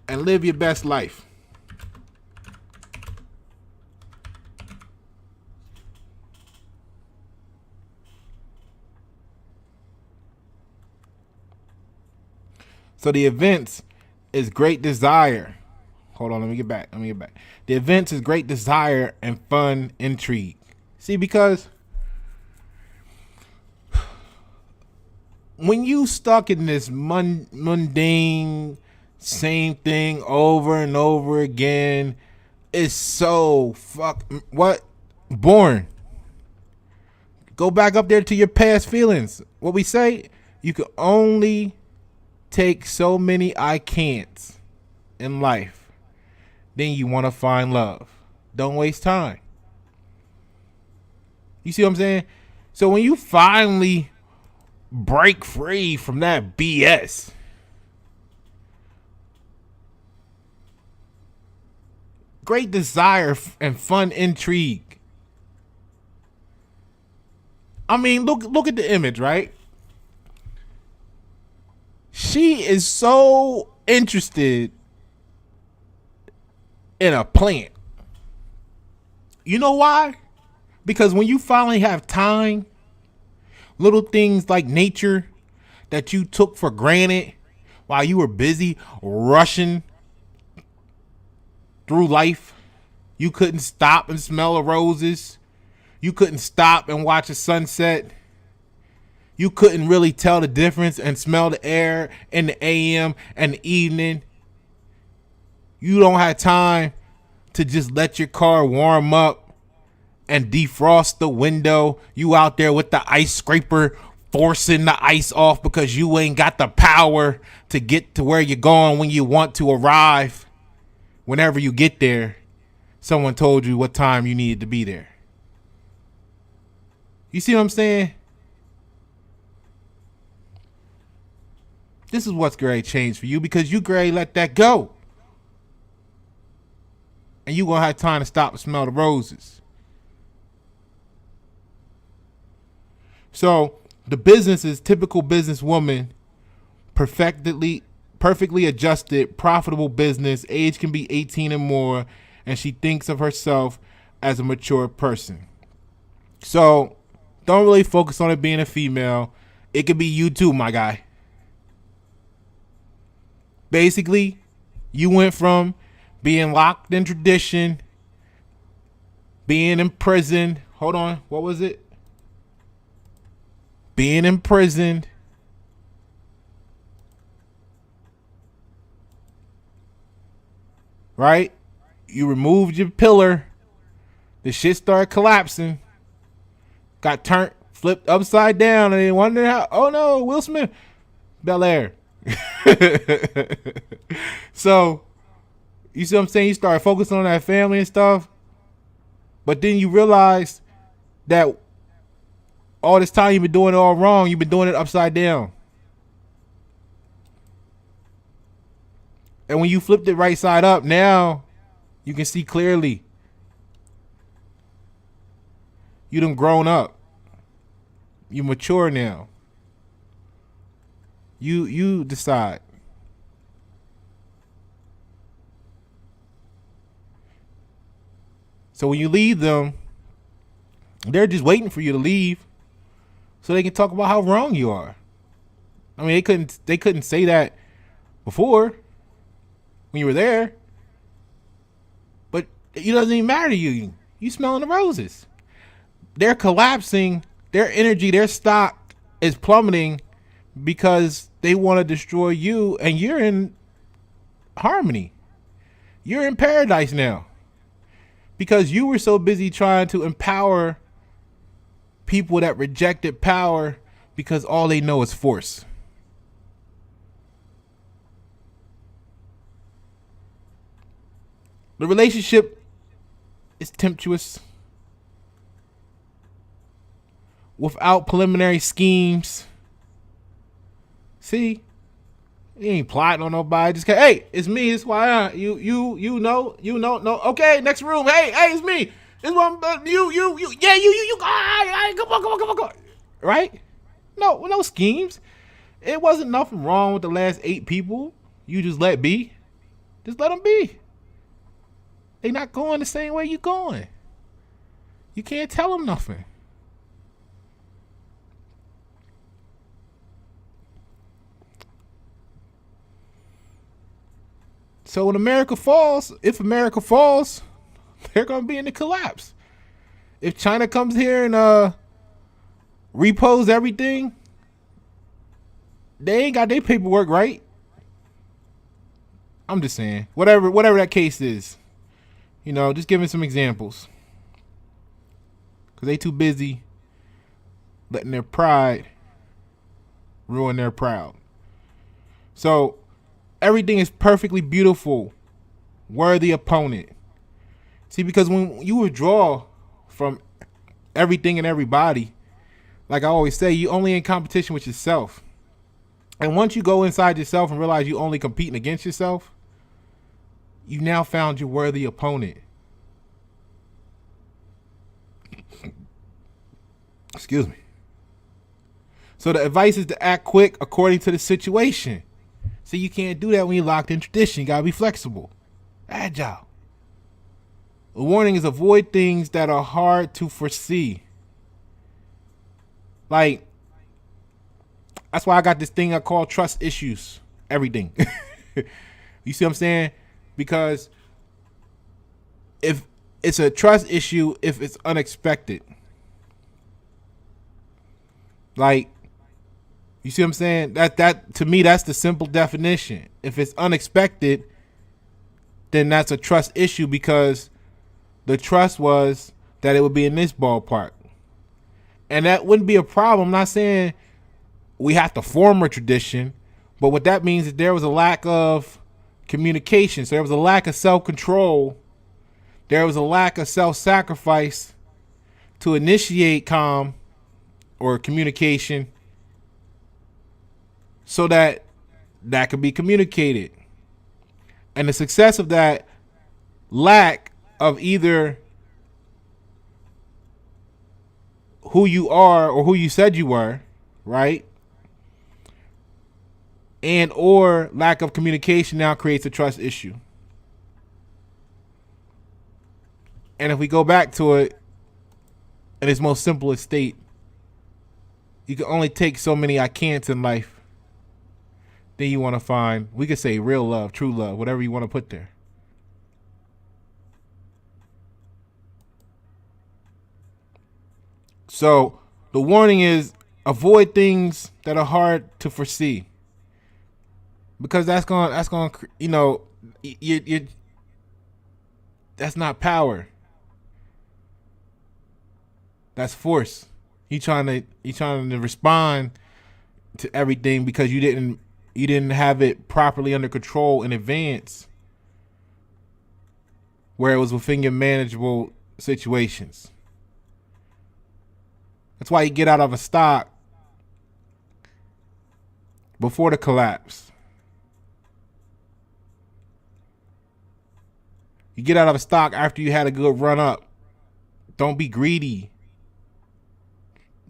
And live your best life. So the events is great desire. Hold on, let me get back. The events is great desire and fun intrigue. See, because when you stuck in this mundane same thing over and over again, it's so boring. Go back up there to your past feelings. What we say, you can only take so many I can'ts in life. Then you want to find love. Don't waste time. You see what I'm saying? So when you finally break free from that BS, great desire and fun intrigue. I mean, look at the image, right? She is so interested in a plant. You know why? Because when you finally have time, little things like nature that you took for granted while you were busy rushing through life, you couldn't stop and smell the roses. You couldn't stop and watch a sunset. You couldn't really tell the difference and smell the air in the AM and the evening. You don't have time to just let your car warm up and defrost the window. You out there with the ice scraper forcing the ice off because you ain't got the power to get to where you're going when you want to arrive. Whenever you get there, someone told you what time you needed to be there. You see what I'm saying? This is what's great change for you, because you great let that go. And you gonna have time to stop and smell the roses. So the business is typical businesswoman, perfectly adjusted, profitable business. Age can be 18 and more, and she thinks of herself as a mature person. So don't really focus on it being a female. It could be you too, my guy. Basically, you went from being locked in tradition, being imprisoned. Hold on, what was it? Being imprisoned, right? You removed your pillar. The shit started collapsing. Got turned, flipped upside down, and they wondered how. Oh no, Will Smith, Bel Air. So, you see what I'm saying? You start focusing on that family and stuff, but then you realize that all this time you've been doing it all wrong. You've been doing it upside down. And when you flipped it right side up, now you can see clearly. You done grown up. You mature now. You decide. So when you leave them, they're just waiting for you to leave so they can talk about how wrong you are. I mean, they couldn't say that before when you were there. But it doesn't even matter to you. You smelling the roses. They're collapsing. Their energy, their stock is plummeting because they want to destroy you, and you're in harmony. You're in paradise now because you were so busy trying to empower people that rejected power because all they know is force. The relationship is tempestuous, without preliminary schemes. See, you ain't plotting on nobody. Just hey, it's me. It's why you know. No. Okay, next room. Hey, it's me. It's one. You. Yeah, you. Come on. Right? No schemes. It wasn't nothing wrong with the last 8 people. You just let be. Just let them be. They not going the same way you going. You can't tell them nothing. So when America falls, if America falls, they're going to be in the collapse. If China comes here and repos everything, they ain't got their paperwork right. I'm just saying, whatever that case is, just giving some examples. Because they too busy letting their pride ruin their proud. So everything is perfectly beautiful, worthy opponent. See, because when you withdraw from everything and everybody, like I always say, you only in competition with yourself. And once you go inside yourself and realize you only competing against yourself, you now found your worthy opponent. Excuse me. So the advice is to act quick according to the situation. See, you can't do that when you're locked in tradition. You gotta be flexible, agile. The warning is avoid things that are hard to foresee. Like, that's why I got this thing I call trust issues. Everything. You see what I'm saying? Because if it's a trust issue, if it's unexpected. Like, you see what I'm saying? That to me, that's the simple definition. If it's unexpected, then that's a trust issue because the trust was that it would be in this ballpark. And that wouldn't be a problem. I'm not saying we have to form a tradition, but what that means is there was a lack of communication. So there was a lack of self-control. There was a lack of self-sacrifice to initiate calm or communication so that could be communicated. And the success of that lack of either who you are or who you said you were, right? And or lack of communication now creates a trust issue. And if we go back to it in its most simplest state, you can only take so many I can'ts in life. Then you want to find, we could say real love, true love, whatever you want to put there. So the warning is avoid things that are hard to foresee. Because that's going, you that's not power. That's force. You trying to respond to everything because you didn't have it properly under control in advance, where it was within your manageable situations. That's why you get out of a stock before the collapse. You get out of a stock after you had a good run up. Don't be greedy.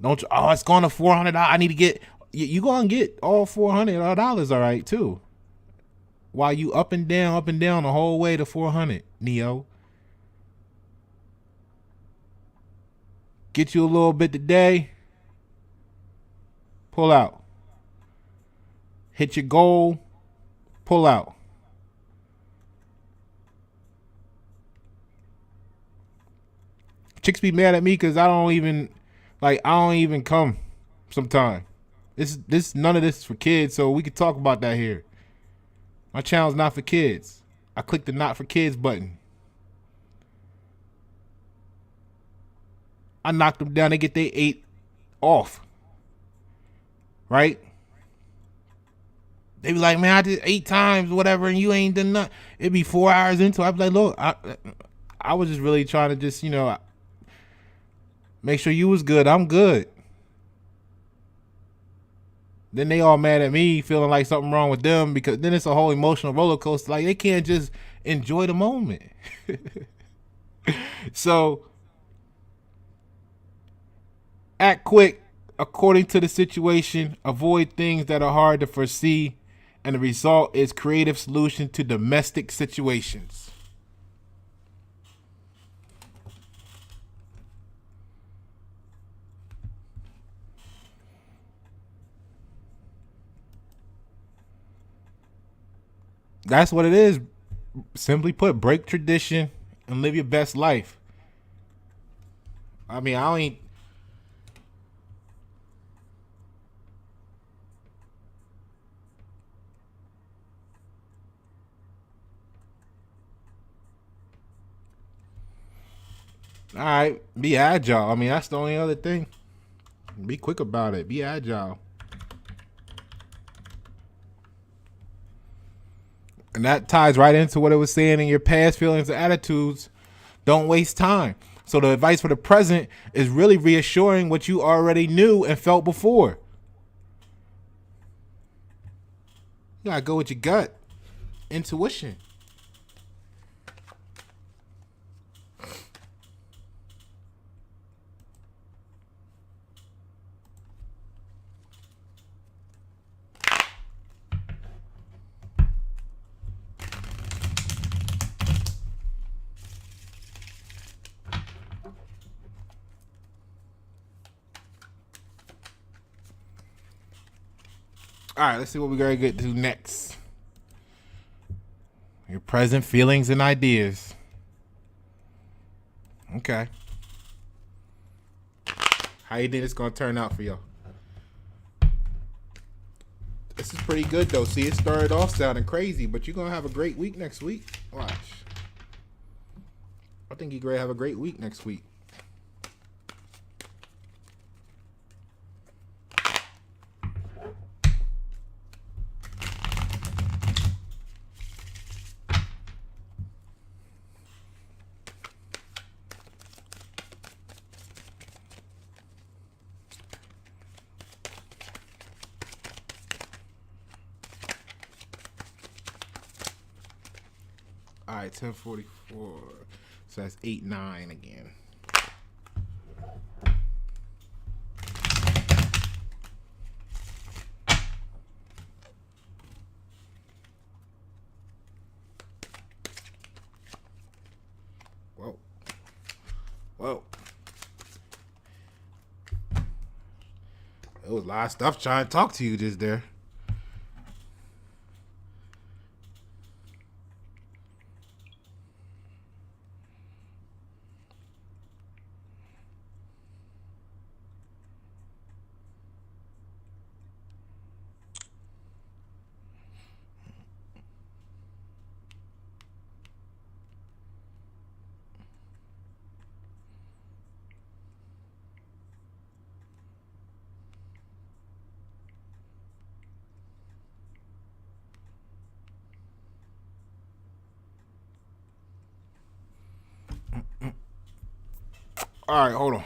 It's going to $400. I need to get. You going to get all $400 all right too. While you up and down the whole way to 400, Neo. Get you a little bit today. Pull out. Hit your goal. Pull out. Chicks be mad at me because I don't even come sometime. This none of this is for kids, so we could talk about that here. My channel's not for kids. I clicked the not for kids button. I knocked them down. They get their 8 off. Right? They be like, man, I did 8 times, whatever, and you ain't done nothing. It'd be 4 hours into it. I'd be like, look, I was just really trying to just, make sure you was good. I'm good. Then they all mad at me, feeling like something wrong with them, because then it's a whole emotional roller coaster. Like, they can't just enjoy the moment. So, act quick according to the situation. Avoid things that are hard to foresee. And the result is creative solution to domestic situations. That's what it is. Simply put, break tradition and live your best life. I mean, I ain't. All right, be agile. I mean, that's the only other thing. Be quick about it. Be agile. And that ties right into what it was saying in your past feelings and attitudes. Don't waste time. So the advice for the present is really reassuring what you already knew and felt before. You gotta go with your gut. Intuition. All right, let's see what we're going to get to next. Your present feelings and ideas. Okay. How you think it's going to turn out for y'all? This is pretty good, though. See, it started off sounding crazy, but you're going to have a great week next week. Watch. I think you're going to have a great week next week. All right, 1044. So that's 8-9 again. Whoa. Whoa. There was a lot of stuff trying to talk to you just there. All right, hold on.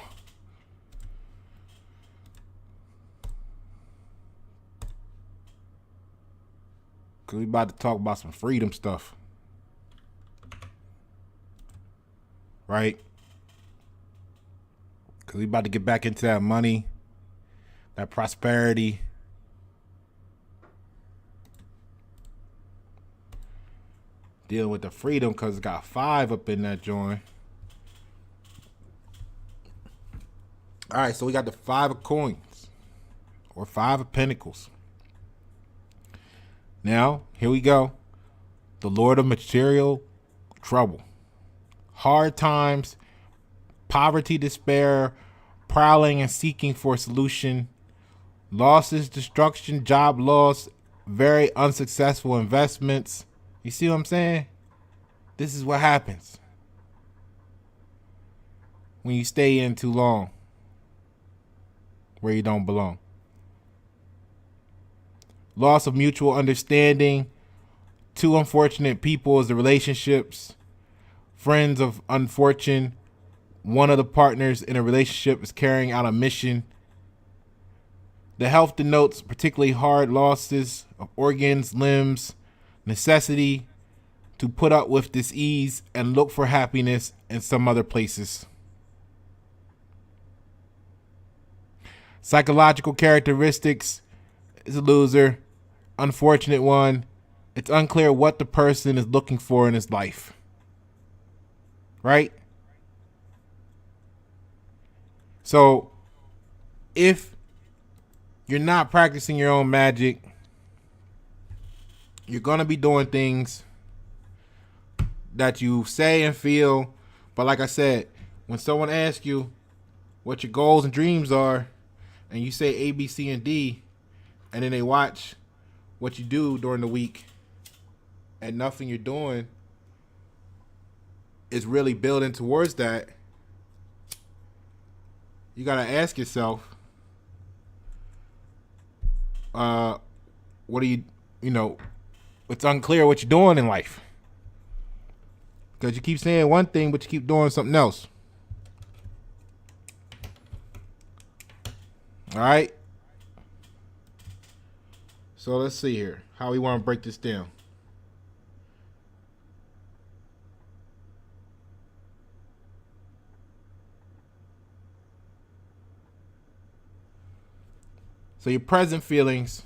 Because we about to talk about some freedom stuff. Right? Because we about to get back into that money, that prosperity. Dealing with the freedom because it got 5 up in that joint. All right, so we got the 5 of coins or 5 of pentacles. Now, here we go. The Lord of material trouble. Hard times, poverty, despair, prowling and seeking for a solution, losses, destruction, job loss, very unsuccessful investments. You see what I'm saying? This is what happens when you stay in too long where you don't belong. Loss of mutual understanding, 2 unfortunate people as the relationships, friends of unfortune, one of the partners in a relationship is carrying out a mission. The health denotes particularly hard losses of organs, limbs, necessity to put up with dis-ease and look for happiness in some other places. Psychological characteristics is a loser, unfortunate one. It's unclear what the person is looking for in his life. Right? So, if you're not practicing your own magic, you're going to be doing things that you say and feel. But like I said, when someone asks you what your goals and dreams are, and you say A, B, C, and D, and then they watch what you do during the week, and nothing you're doing is really building towards that, you got to ask yourself, what are you know, it's unclear what you're doing in life. Because you keep saying one thing, but you keep doing something else. All right. So let's see here how we want to break this down. So your present feelings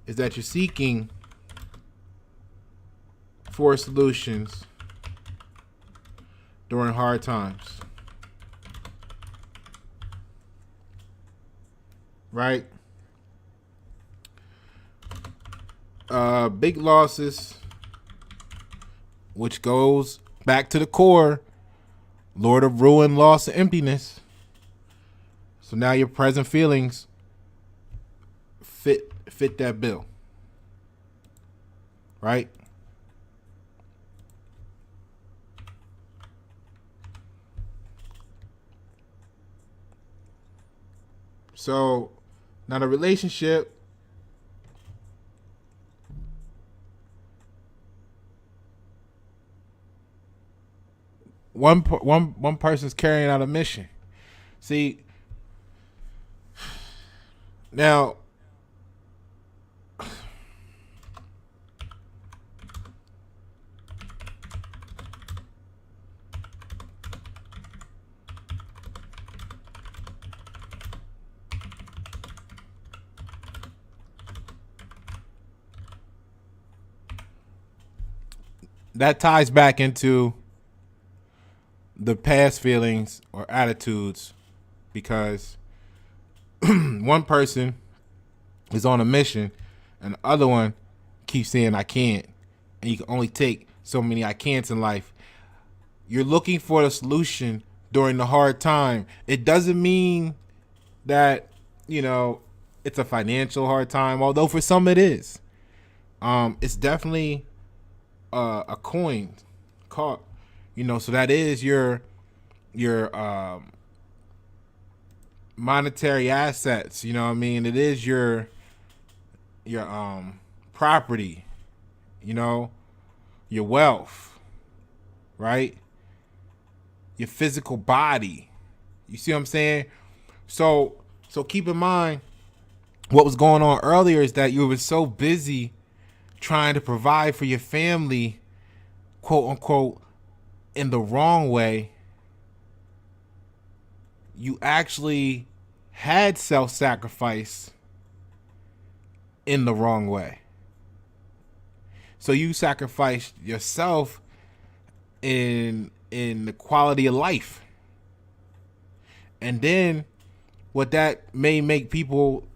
is that you're seeking for solutions during hard times. Right? Big losses, which goes back to the core, Lord of ruin, loss, and emptiness. So now your present feelings fit that bill. Right? So now the relationship, one person's carrying out a mission. See, now that ties back into the past feelings or attitudes, because one person is on a mission and the other one keeps saying I can't, and you can only take so many I can'ts in life. You're looking for the solution during the hard time. It doesn't mean that, it's a financial hard time, although for some it is. It's definitely a coin caught, so that is your monetary assets, you know what I mean? It is your property, your wealth, right? Your physical body. You see what I'm saying? So keep in mind what was going on earlier is that you were so busy trying to provide for your family, quote unquote, in the wrong way. You actually had self-sacrifice in the wrong way. So you sacrificed yourself in the quality of life. And then what that may make people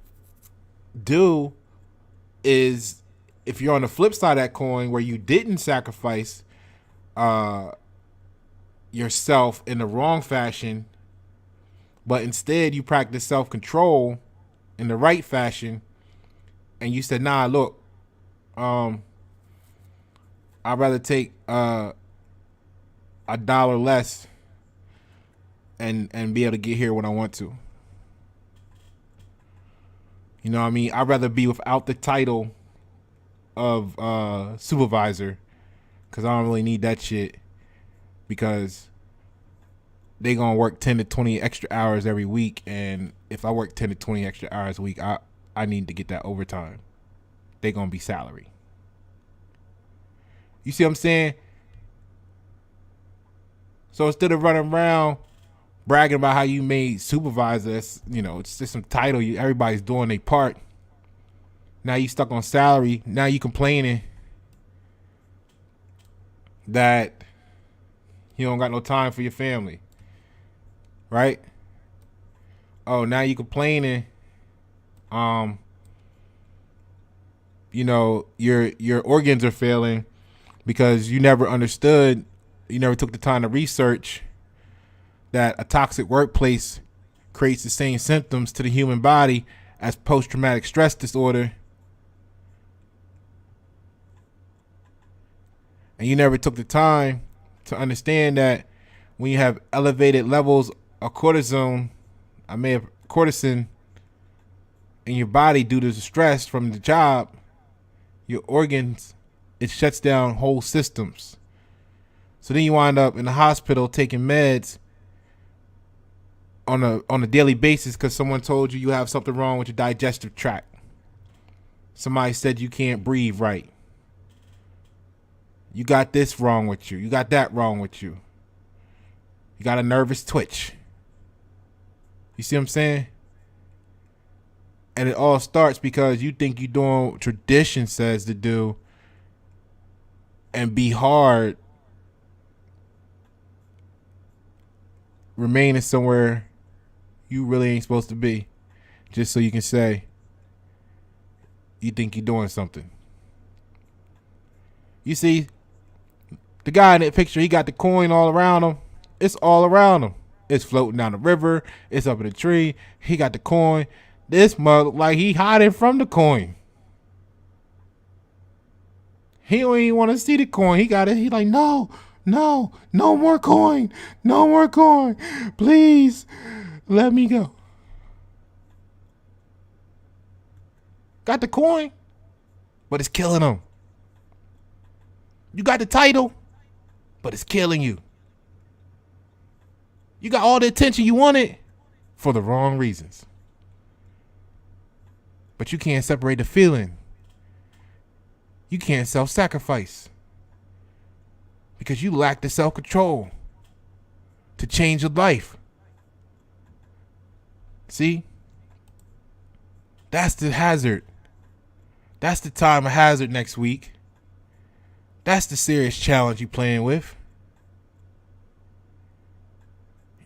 do is, if you're on the flip side of that coin where you didn't sacrifice yourself in the wrong fashion, but instead you practice self-control in the right fashion, and you said, nah, look, I'd rather take $1 less and be able to get here when I want to. You know what I mean? I'd rather be without the title of supervisor, because I don't really need that shit, because they gonna work 10 to 20 extra hours every week, and if I work 10 to 20 extra hours a week, I need to get that overtime. They gonna be salary. You see what I'm saying? So instead of running around bragging about how you made supervisor, it's just some title. Everybody's doing their part. Now you stuck on salary. Now you complaining that you don't got no time for your family, right? Oh, now you complaining. Your organs are failing because you never understood. You never took the time to research that a toxic workplace creates the same symptoms to the human body as post-traumatic stress disorder. And you never took the time to understand that when you have elevated levels of cortisone in your body due to the stress from the job, your organs, it shuts down whole systems. So then you wind up in the hospital taking meds on a daily basis because someone told you have something wrong with your digestive tract. Somebody said you can't breathe right. You got this wrong with you. You got that wrong with you. You got a nervous twitch. You see what I'm saying? And it all starts because you think you're doing what tradition says to do and be hard, remaining somewhere you really ain't supposed to be, just so you can say you think you're doing something. You see, the guy in that picture, he got the coin all around him. It's all around him. It's floating down the river. It's up in a tree. He got the coin. This mother, like he hiding from the coin. He don't even want to see the coin. He got it. He like, no more coin. No more coin. Please let me go. Got the coin, but it's killing him. You got the title, but it's killing you. You got all the attention you wanted for the wrong reasons. But you can't separate the feeling. You can't self-sacrifice because you lack the self-control to change your life. See? That's the hazard. That's the time of hazard next week. That's the serious challenge you're playing with.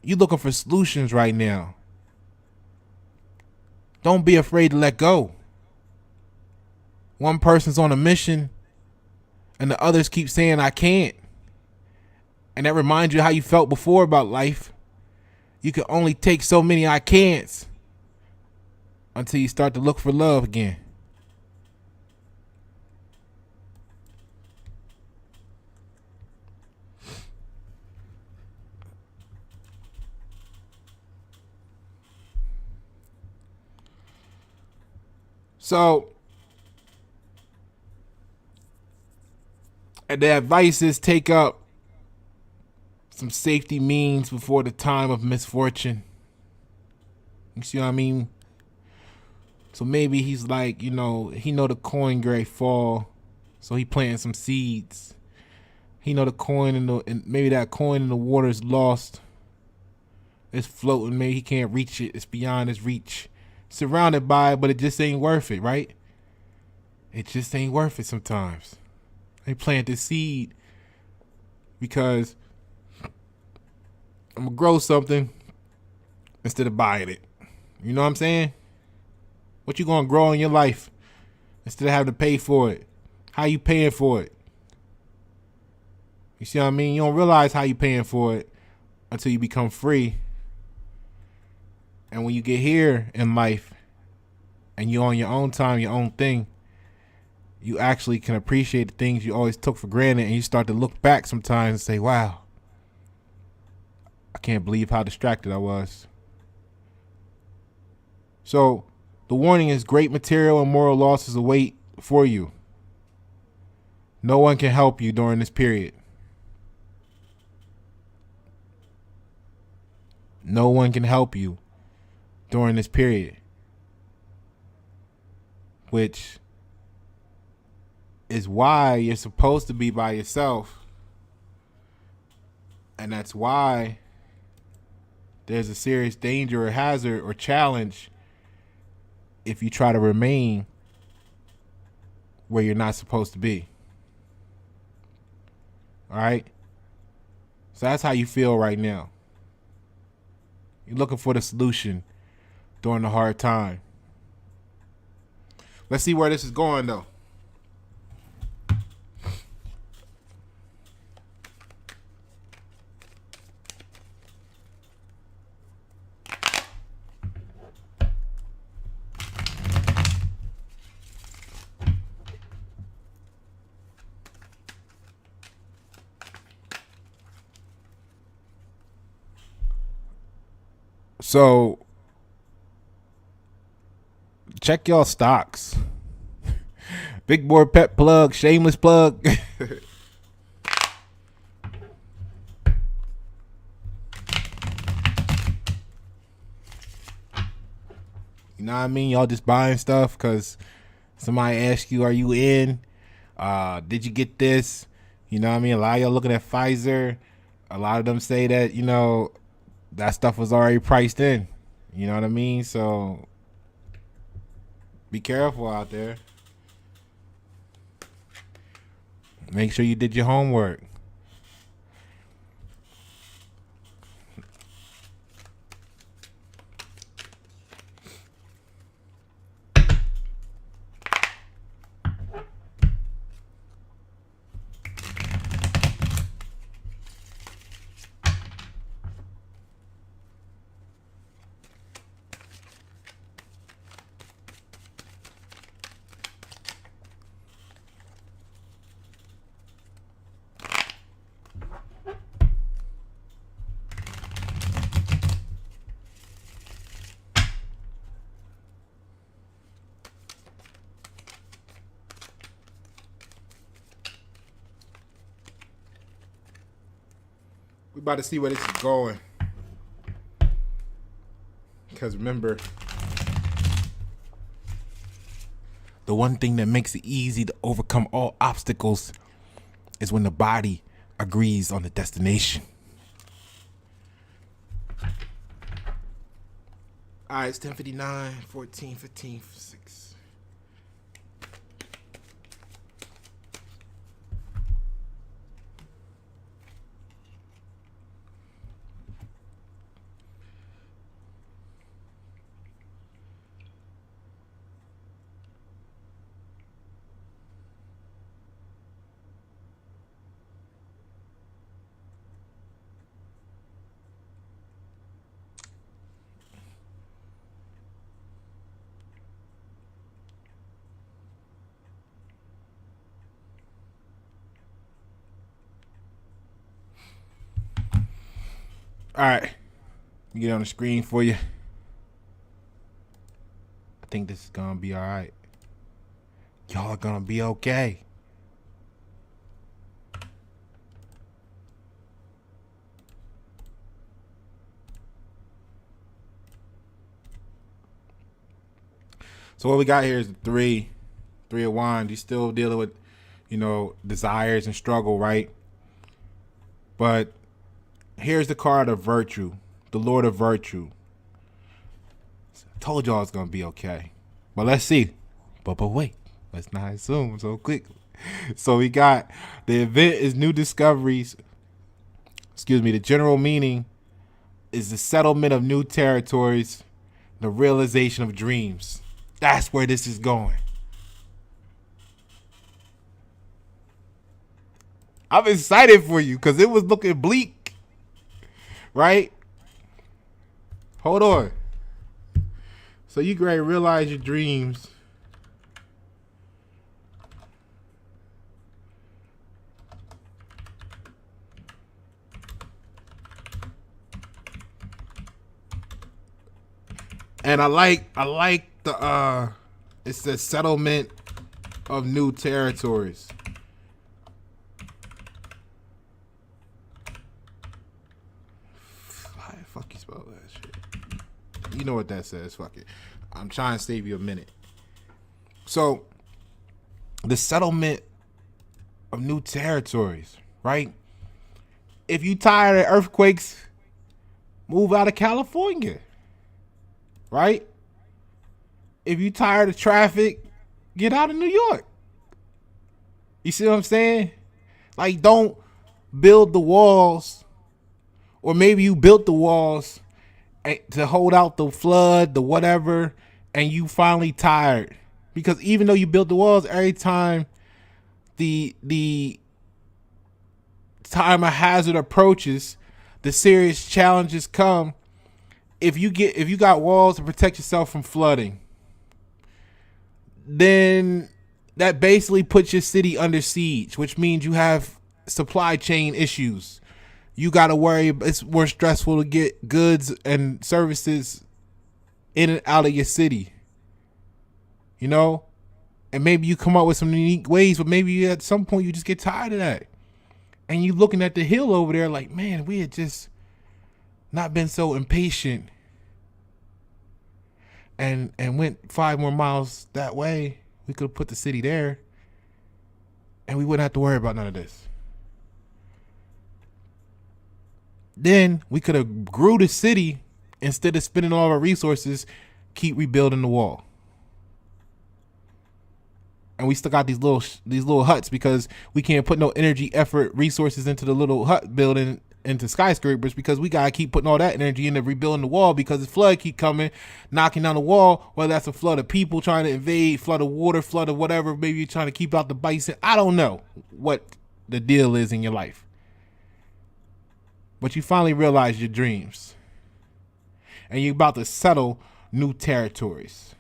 You're looking for solutions right now. Don't be afraid to let go. One person's on a mission and the others keep saying, I can't. And that reminds you how you felt before about life. You can only take so many I can'ts until you start to look for love again. So, and the advice is take up some safety means before the time of misfortune. You see what I mean? So maybe he's like, he know the coin gray fall, so he planting some seeds. He know the coin and maybe that coin in the water is lost. It's floating. Maybe he can't reach it. It's beyond his reach. Surrounded by it, but it just ain't worth it, right? It just ain't worth it sometimes. They plant this seed because I'm gonna grow something instead of buying it. You know what I'm saying? What you gonna grow in your life instead of having to pay for it? How you paying for it? You see what I mean? You don't realize how you paying for it until you become free. And when you get here in life and you're on your own time, your own thing, you actually can appreciate the things you always took for granted, and you start to look back sometimes and say, wow, I can't believe how distracted I was. So the warning is great material and moral losses await for you. No one can help you during this period. No one can help you during this period, which is why you're supposed to be by yourself. And that's why there's a serious danger or hazard or challenge if you try to remain where you're not supposed to be. All right? So that's how you feel right now. You're looking for the solution during the hard time. Let's see where this is going, though. So check y'all stocks. Big boy pet plug, shameless plug. You know what I mean? Y'all just buying stuff because somebody asked you, are you in? Did you get this? You know what I mean? A lot of y'all looking at Pfizer. A lot of them say that, you know, that stuff was already priced in. You know what I mean? So be careful out there. Make sure you did your homework. We about to see where this is going. Because remember, the one thing that makes it easy to overcome all obstacles is when the body agrees on the destination. All right, it's 10:59, 14, 15, 6. All right, get on the screen for you. I think this is gonna be all right. Y'all are gonna be okay. So what we got here is the three of wands. You're still dealing with, you know, desires and struggle, right? But here's the card of virtue, the Lord of virtue. I told y'all it's gonna be okay. But let's see. But wait, let's not assume so quickly. So we got the event is new discoveries. The general meaning is the settlement of new territories, the realization of dreams. That's where this is going. I'm excited for you because it was looking bleak, right? Hold on. So you great realize your dreams. And I like the it's the settlement of new territories. Fuck you spell that shit. You know what that says, fuck it. I'm trying to save you a minute. So the settlement of new territories, right? If you tired of earthquakes, move out of California. Right? If you tired of traffic, get out of New York. You see what I'm saying? Like, don't build the walls, or maybe you built the walls to hold out the flood, the whatever, and you finally tired. Because even though you built the walls, every time the time a hazard approaches, the serious challenges come. If you got walls to protect yourself from flooding, then that basically puts your city under siege, which means you have supply chain issues. You got to worry. It's more stressful to get goods and services in and out of your city. You know? And maybe you come up with some unique ways, but maybe at some point you just get tired of that. And you looking at the hill over there like, man, we had just not been so impatient and went 5 more miles that way. We could have put the city there and we wouldn't have to worry about none of this. Then we could have grew the city instead of spending all of our resources, keep rebuilding the wall. And we still got these little huts because we can't put no energy, effort, resources into the little hut building into skyscrapers because we gotta keep putting all that energy into rebuilding the wall because the flood keep coming, knocking down the wall. Whether that's a flood of people trying to invade, flood of water, flood of whatever. Maybe you're trying to keep out the bison. I don't know what the deal is in your life, but you finally realize your dreams, and you're about to settle new territories.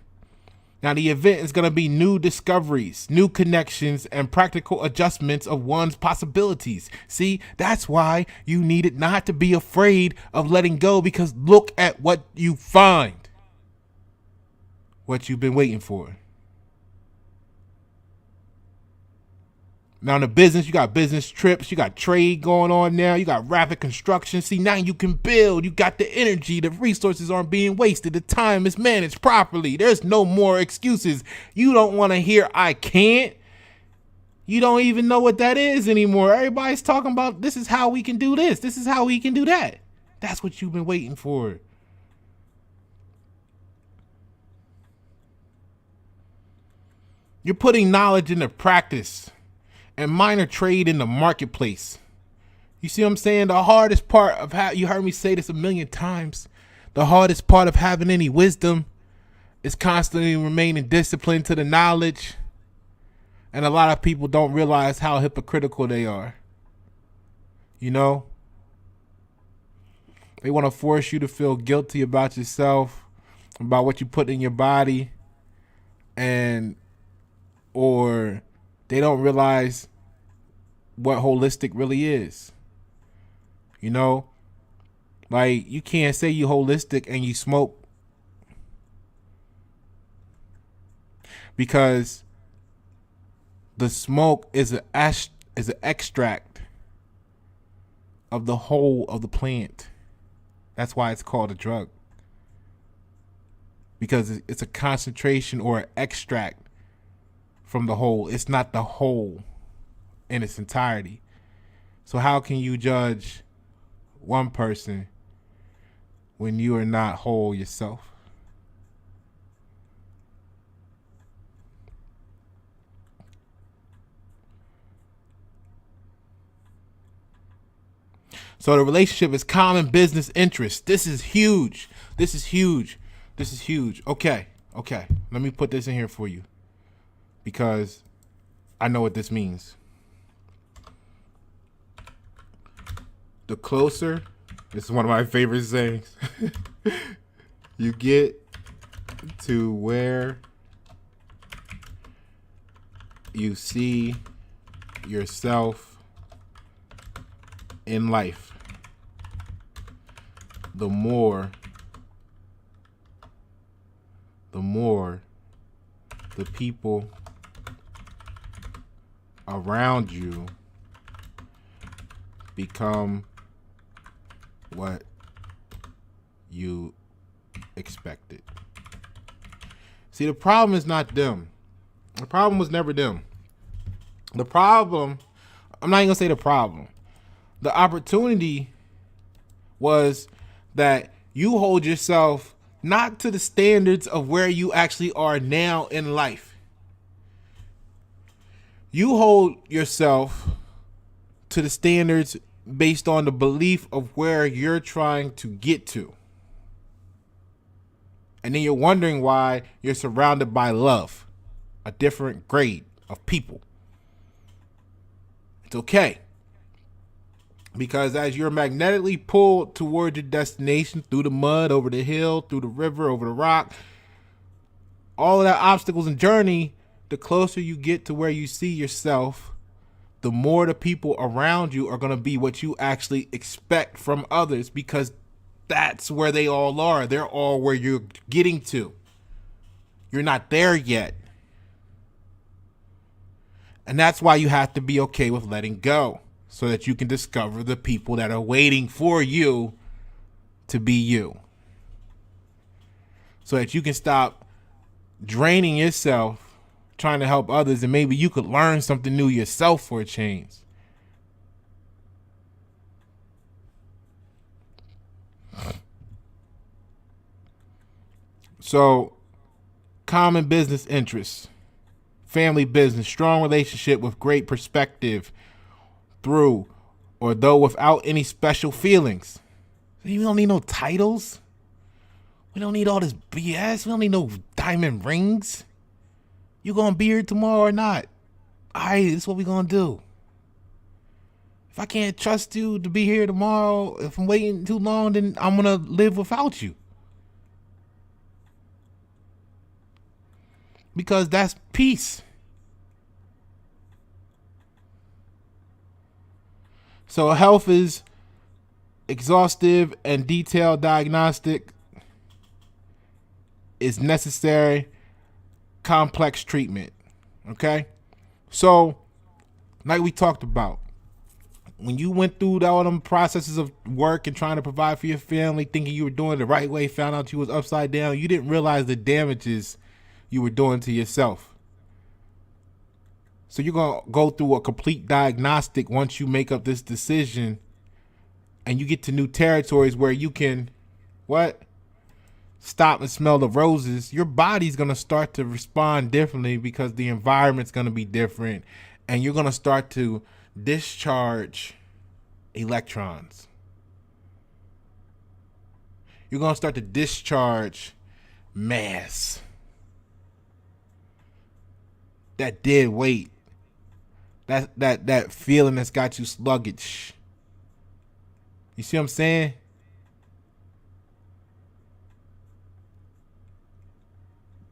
Now, the event is going to be new discoveries, new connections, and practical adjustments of one's possibilities. See, that's why you needed not to be afraid of letting go, because look at what you find. What you've been waiting for. Now in the business, you got business trips, you got trade going on now, you got rapid construction. See, now you can build, you got the energy, the resources aren't being wasted, the time is managed properly. There's no more excuses. You don't want to hear I can't. You don't even know what that is anymore. Everybody's talking about this is how we can do this, this is how we can do that. That's what you've been waiting for. You're putting knowledge into practice and minor trade in the marketplace. You see what I'm saying? The hardest part of you heard me say this a million times. The hardest part of having any wisdom is constantly remaining disciplined to the knowledge. And a lot of people don't realize how hypocritical they are. You know? They want to force you to feel guilty about yourself, about what you put in your body, or they don't realize what holistic really is. You know, like you can't say you holistic and you smoke, because the smoke is an extract of the whole of the plant. That's why it's called a drug, because it's a concentration or an extract from the whole. It's not the whole in its entirety. So how can you judge one person when you are not whole yourself? So the relationship is common business interest. This is huge. This is huge. This is huge. Okay. Let me put this in here for you because I know what this means. The closer, this is one of my favorite sayings, you get to where you see yourself in life, the more the people around you become what you expected. See, the problem is not them. The problem was never them. The problem, I'm not even gonna say the problem. The opportunity was that you hold yourself not to the standards of where you actually are now in life. You hold yourself to the standards based on the belief of where you're trying to get to. And then you're wondering why you're surrounded by love, a different grade of people. It's okay. Because as you're magnetically pulled toward your destination, through the mud, over the hill, through the river, over the rock, all of that obstacles and journey, the closer you get to where you see yourself, the more the people around you are going to be what you actually expect from others, because that's where they all are. They're all where you're getting to. You're not there yet. And that's why you have to be okay with letting go, so that you can discover the people that are waiting for you to be you. So that you can stop draining yourself trying to help others, and maybe you could learn something new yourself for a change. So, common business interests, family business, strong relationship with great perspective, through or though without any special feelings. We don't need no titles. We don't need all this BS. We don't need no diamond rings. You gonna be here tomorrow or not? All right, this is what we gonna do. If I can't trust you to be here tomorrow, if I'm waiting too long, then I'm gonna live without you. Because that's peace. So health is exhaustive and detailed diagnostic is necessary, complex treatment. Okay? So, like we talked about, when you went through all them processes of work and trying to provide for your family, thinking you were doing it the right way, found out you was upside down, you didn't realize the damages you were doing to yourself. So you're going to go through a complete diagnostic once you make up this decision and you get to new territories where you can, stop and smell the roses. Your body's going to start to respond differently because the environment's going to be different, and you're going to start to discharge electrons. You're going to start to discharge mass. That dead weight. That feeling that's got you sluggish. You see what I'm saying?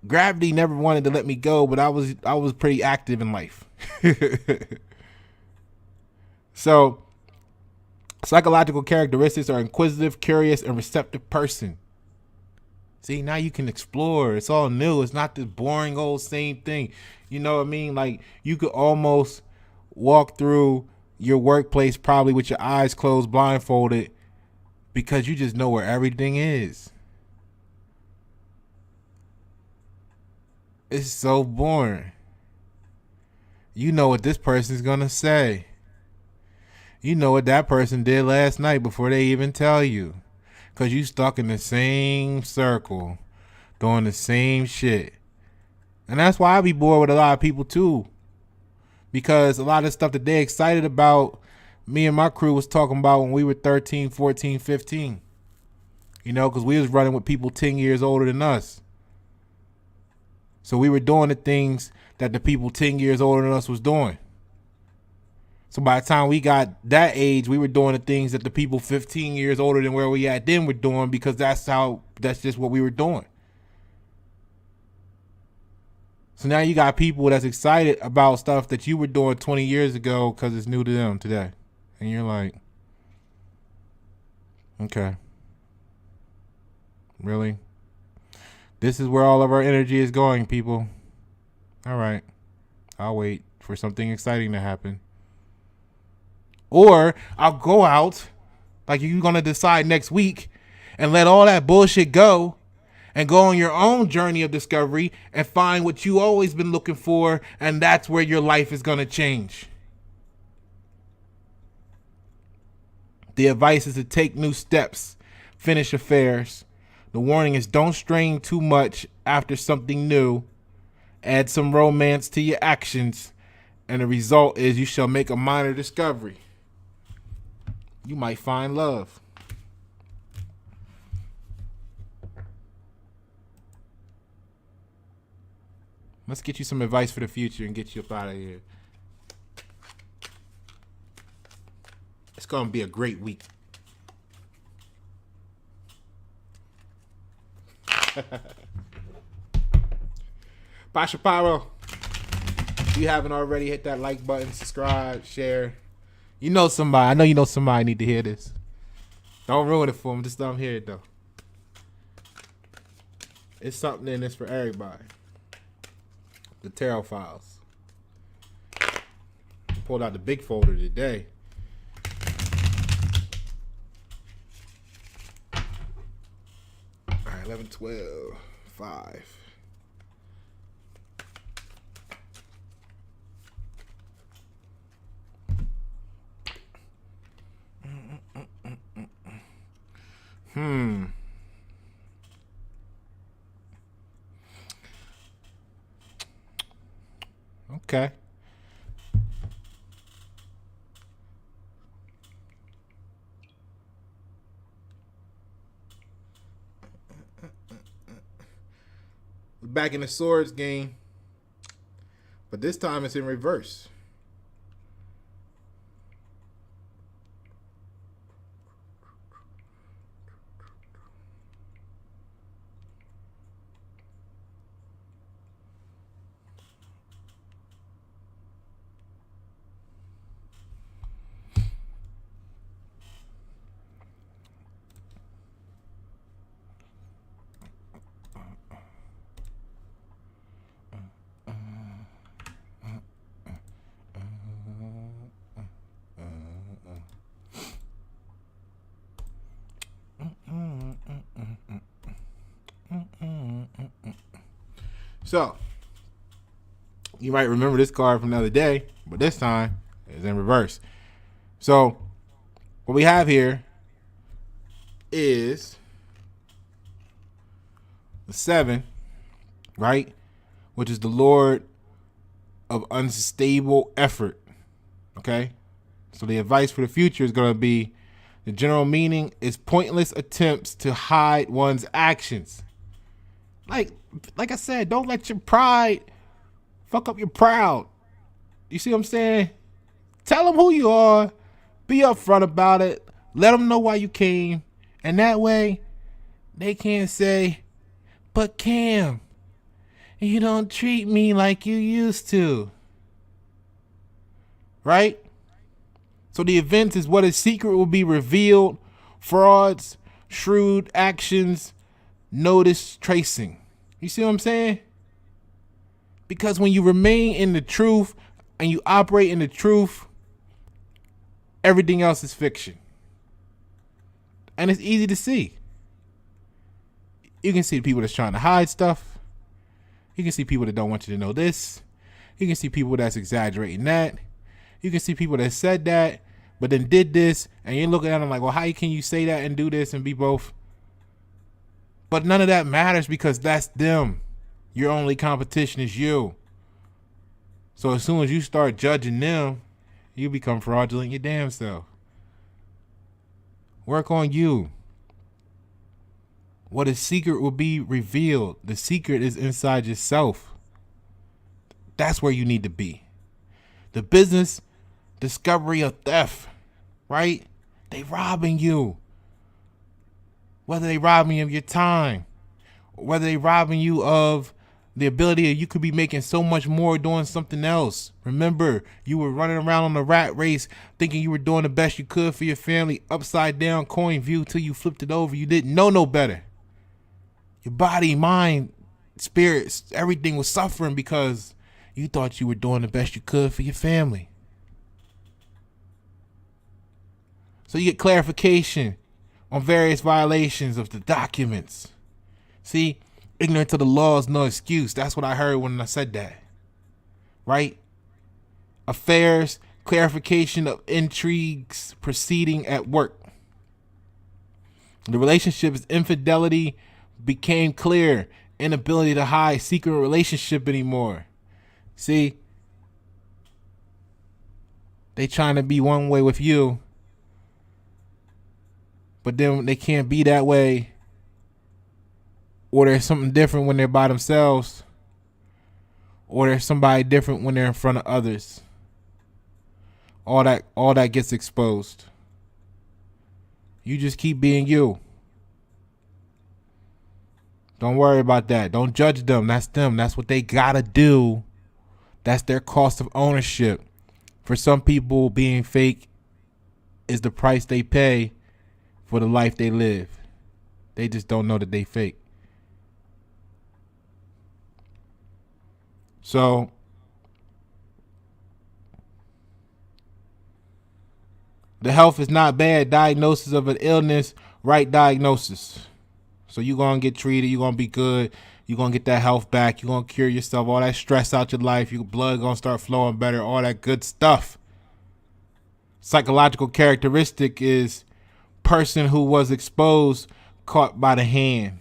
Gravity never wanted to let me go, but I was pretty active in life. So, psychological characteristics are inquisitive, curious, and receptive person. See, now you can explore. It's all new. It's not this boring old same thing. You know what I mean? Like, you could almost walk through your workplace probably with your eyes closed, blindfolded, because you just know where everything is. It's so boring. You know what this person's gonna say. You know what that person did last night before they even tell you. Because you stuck in the same circle, doing the same shit. And that's why I be bored with a lot of people too. Because a lot of stuff that they're excited about me and my crew was talking about when we were 13, 14, 15. You know, because we was running with people 10 years older than us. So we were doing the things that the people 10 years older than us was doing. So by the time we got that age, we were doing the things that the people 15 years older than where we at then were doing, because that's just what we were doing. So now you got people that's excited about stuff that you were doing 20 years ago because it's new to them today. And you're like, okay. Really? This is where all of our energy is going, people. All right. I'll wait for something exciting to happen. Or I'll go out, like you're going to decide next week, and let all that bullshit go and go on your own journey of discovery and find what you always been looking for, and that's where your life is going to change. The advice is to take new steps, finish affairs. The warning is don't strain too much after something new. Add some romance to your actions, and the result is you shall make a minor discovery. You might find love. Let's get you some advice for the future and get you up out of here. It's going to be a great week. Bye, Shapiro. If you haven't already, hit that like button, subscribe, share. You know somebody. I know you know somebody need to hear this. Don't ruin it for them. Just let them hear it, though. It's something in this for everybody. The Tarot Files. Pulled out the big folder today. All right, 11, 12, 5. Okay. We're back in the swords game, but this time it's in reverse. So, you might remember this card from the other day, but this time it's in reverse. So, what we have here is the 7, right? Which is the Lord of unstable effort. Okay? So the advice for the future is going to be, the general meaning is pointless attempts to hide one's actions. Like I said, don't let your pride fuck up your proud. You see what I'm saying? Tell them who you are. Be upfront about it. Let them know why you came. And that way, they can't say, but Cam, you don't treat me like you used to. Right? So the event is what is secret will be revealed. Frauds, shrewd actions, notice tracing. You see what I'm saying? Because when you remain in the truth and you operate in the truth, everything else is fiction. And it's easy to see. You can see the people that's trying to hide stuff. You can see people that don't want you to know this. You can see people that's exaggerating that. You can see people that said that, but then did this, and you're looking at them like, well, how can you say that and do this and be both? But none of that matters because that's them. Your only competition is you. So as soon as you start judging them, You become fraudulent your damn self. Work on you. What is secret will be revealed. The secret is inside yourself. That's where you need to be. The business, discovery of theft, right? They robbing you. Whether they robbing you of your time, or whether they robbing you of the ability that you could be making so much more doing something else. Remember, you were running around on the rat race thinking you were doing the best you could for your family, upside down coin view till you flipped it over. You didn't know no better. Your body, mind, spirits, everything was suffering because you thought you were doing the best you could for your family. So you get clarification on various violations of the documents. See, ignorance of the law is no excuse. That's what I heard when I said that. Right? Affairs, clarification of intrigues proceeding at work. The relationship's infidelity became clear. Inability to hide secret relationship anymore. See, they trying to be one way with you, but then they can't be that way, or there's something different when they're by themselves, or there's somebody different when they're in front of others. All that gets exposed. You just keep being you. Don't worry about that. Don't judge them. That's them. That's what they gotta do. That's their cost of ownership. For some people, being fake is the price they pay for the life they live. They just don't know that they fake. So the health is not bad. Diagnosis of an illness, right diagnosis. So you're going to get treated. You're going to be good. You're going to get that health back. You're going to cure yourself. All that stress out your life. Your blood going to start flowing better. All that good stuff. Psychological characteristic is person who was exposed, caught by the hand.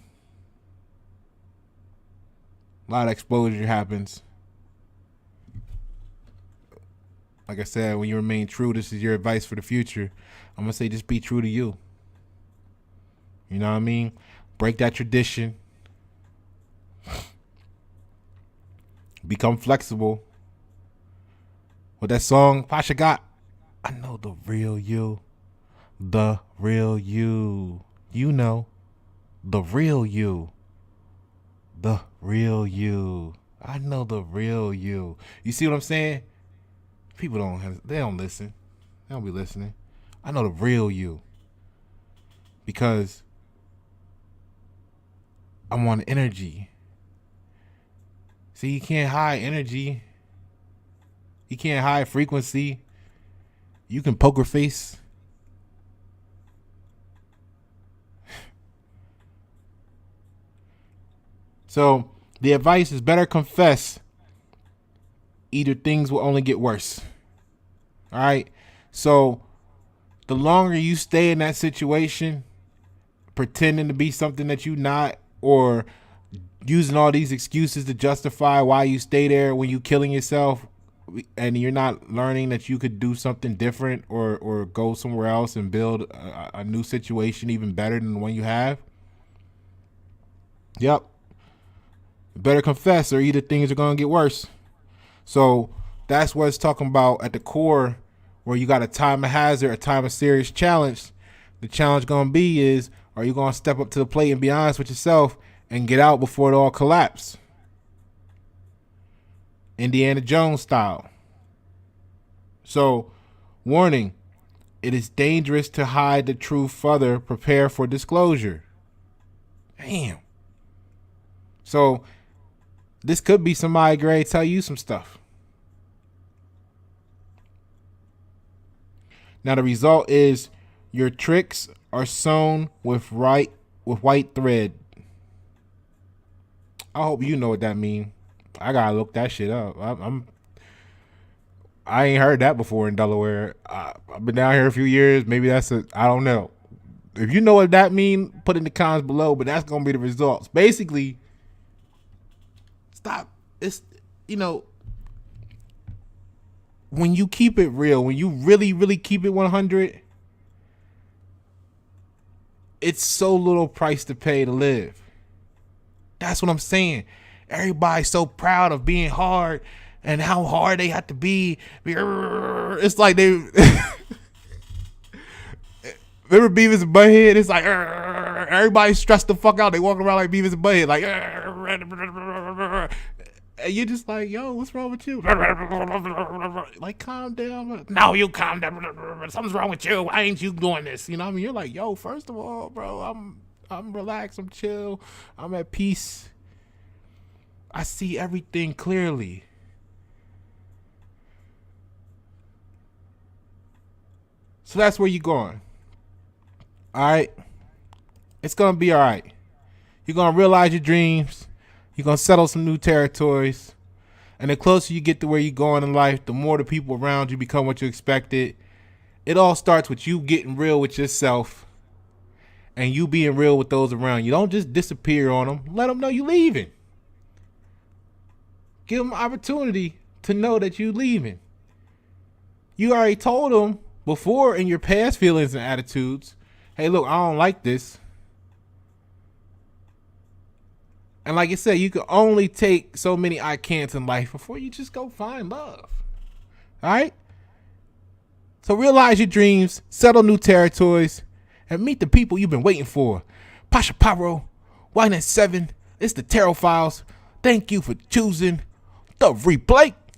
A lot of exposure happens. Like I said, when you remain true, this is your advice for the future. I'm going to say just be true to you. You know what I mean? Break that tradition. Become flexible. What that song Pasha got? I know the real you. The real you. You know. The real you. The real you. I know the real you. You see what I'm saying? People they don't listen. They don't be listening. I know the real you. Because I'm on energy. See, you can't hide energy. You can't hide frequency. You can poker face. So the advice is better confess. Either things will only get worse. All right. So the longer you stay in that situation, pretending to be something that you're not, or using all these excuses to justify why you stay there when you killing yourself, and you're not learning that you could do something different or go somewhere else and build a new situation even better than the one you have. Yep. Better confess, or either things are going to get worse. So that's what it's talking about at the core, where you got a time of hazard, a time of serious challenge. The challenge going to be is, are you going to step up to the plate and be honest with yourself and get out before it all collapses? Indiana Jones style. So, warning, it is dangerous to hide the truth further. Prepare for disclosure. Damn. So, this could be somebody ready to tell you some stuff. Now, the result is your tricks are sewn with white thread. I hope you know what that means. I gotta look that shit up. I ain't heard that before in Delaware. I've been down here a few years. Maybe that's I don't know. If you know what that means, put in the comments below. But that's gonna be the results. Basically, stop. It's when you keep it real, when you really, really keep it 100, it's so little price to pay to live. That's what I'm saying. Everybody's so proud of being hard and how hard they have to be. It's like they remember Beavis and Butthead? It's like everybody's stressed the fuck out. They walking around like Beavis and Butthead, like, and you're just like, yo, what's wrong with you? Like, calm down. No, you calm down. Something's wrong with you. Why ain't you doing this? You know what I mean? You're like, yo, first of all, bro, I'm relaxed. I'm chill. I'm at peace. I see everything clearly. So that's where you're going. All right? It's going to be all right. You're going to realize your dreams. You're going to settle some new territories. And the closer you get to where you're going in life, the more the people around you become what you expected. It all starts with you getting real with yourself and you being real with those around you. Don't just disappear on them. Let them know you're leaving. Give them an opportunity to know that you're leaving. You already told them before in your past feelings and attitudes, hey, look, I don't like this. And like I said, you can only take so many I can'ts in life before you just go find love. All right? So realize your dreams, settle new territories, and meet the people you've been waiting for. Pasha Paro, White and 7, it's the Tarot Files. Thank you for choosing the replay.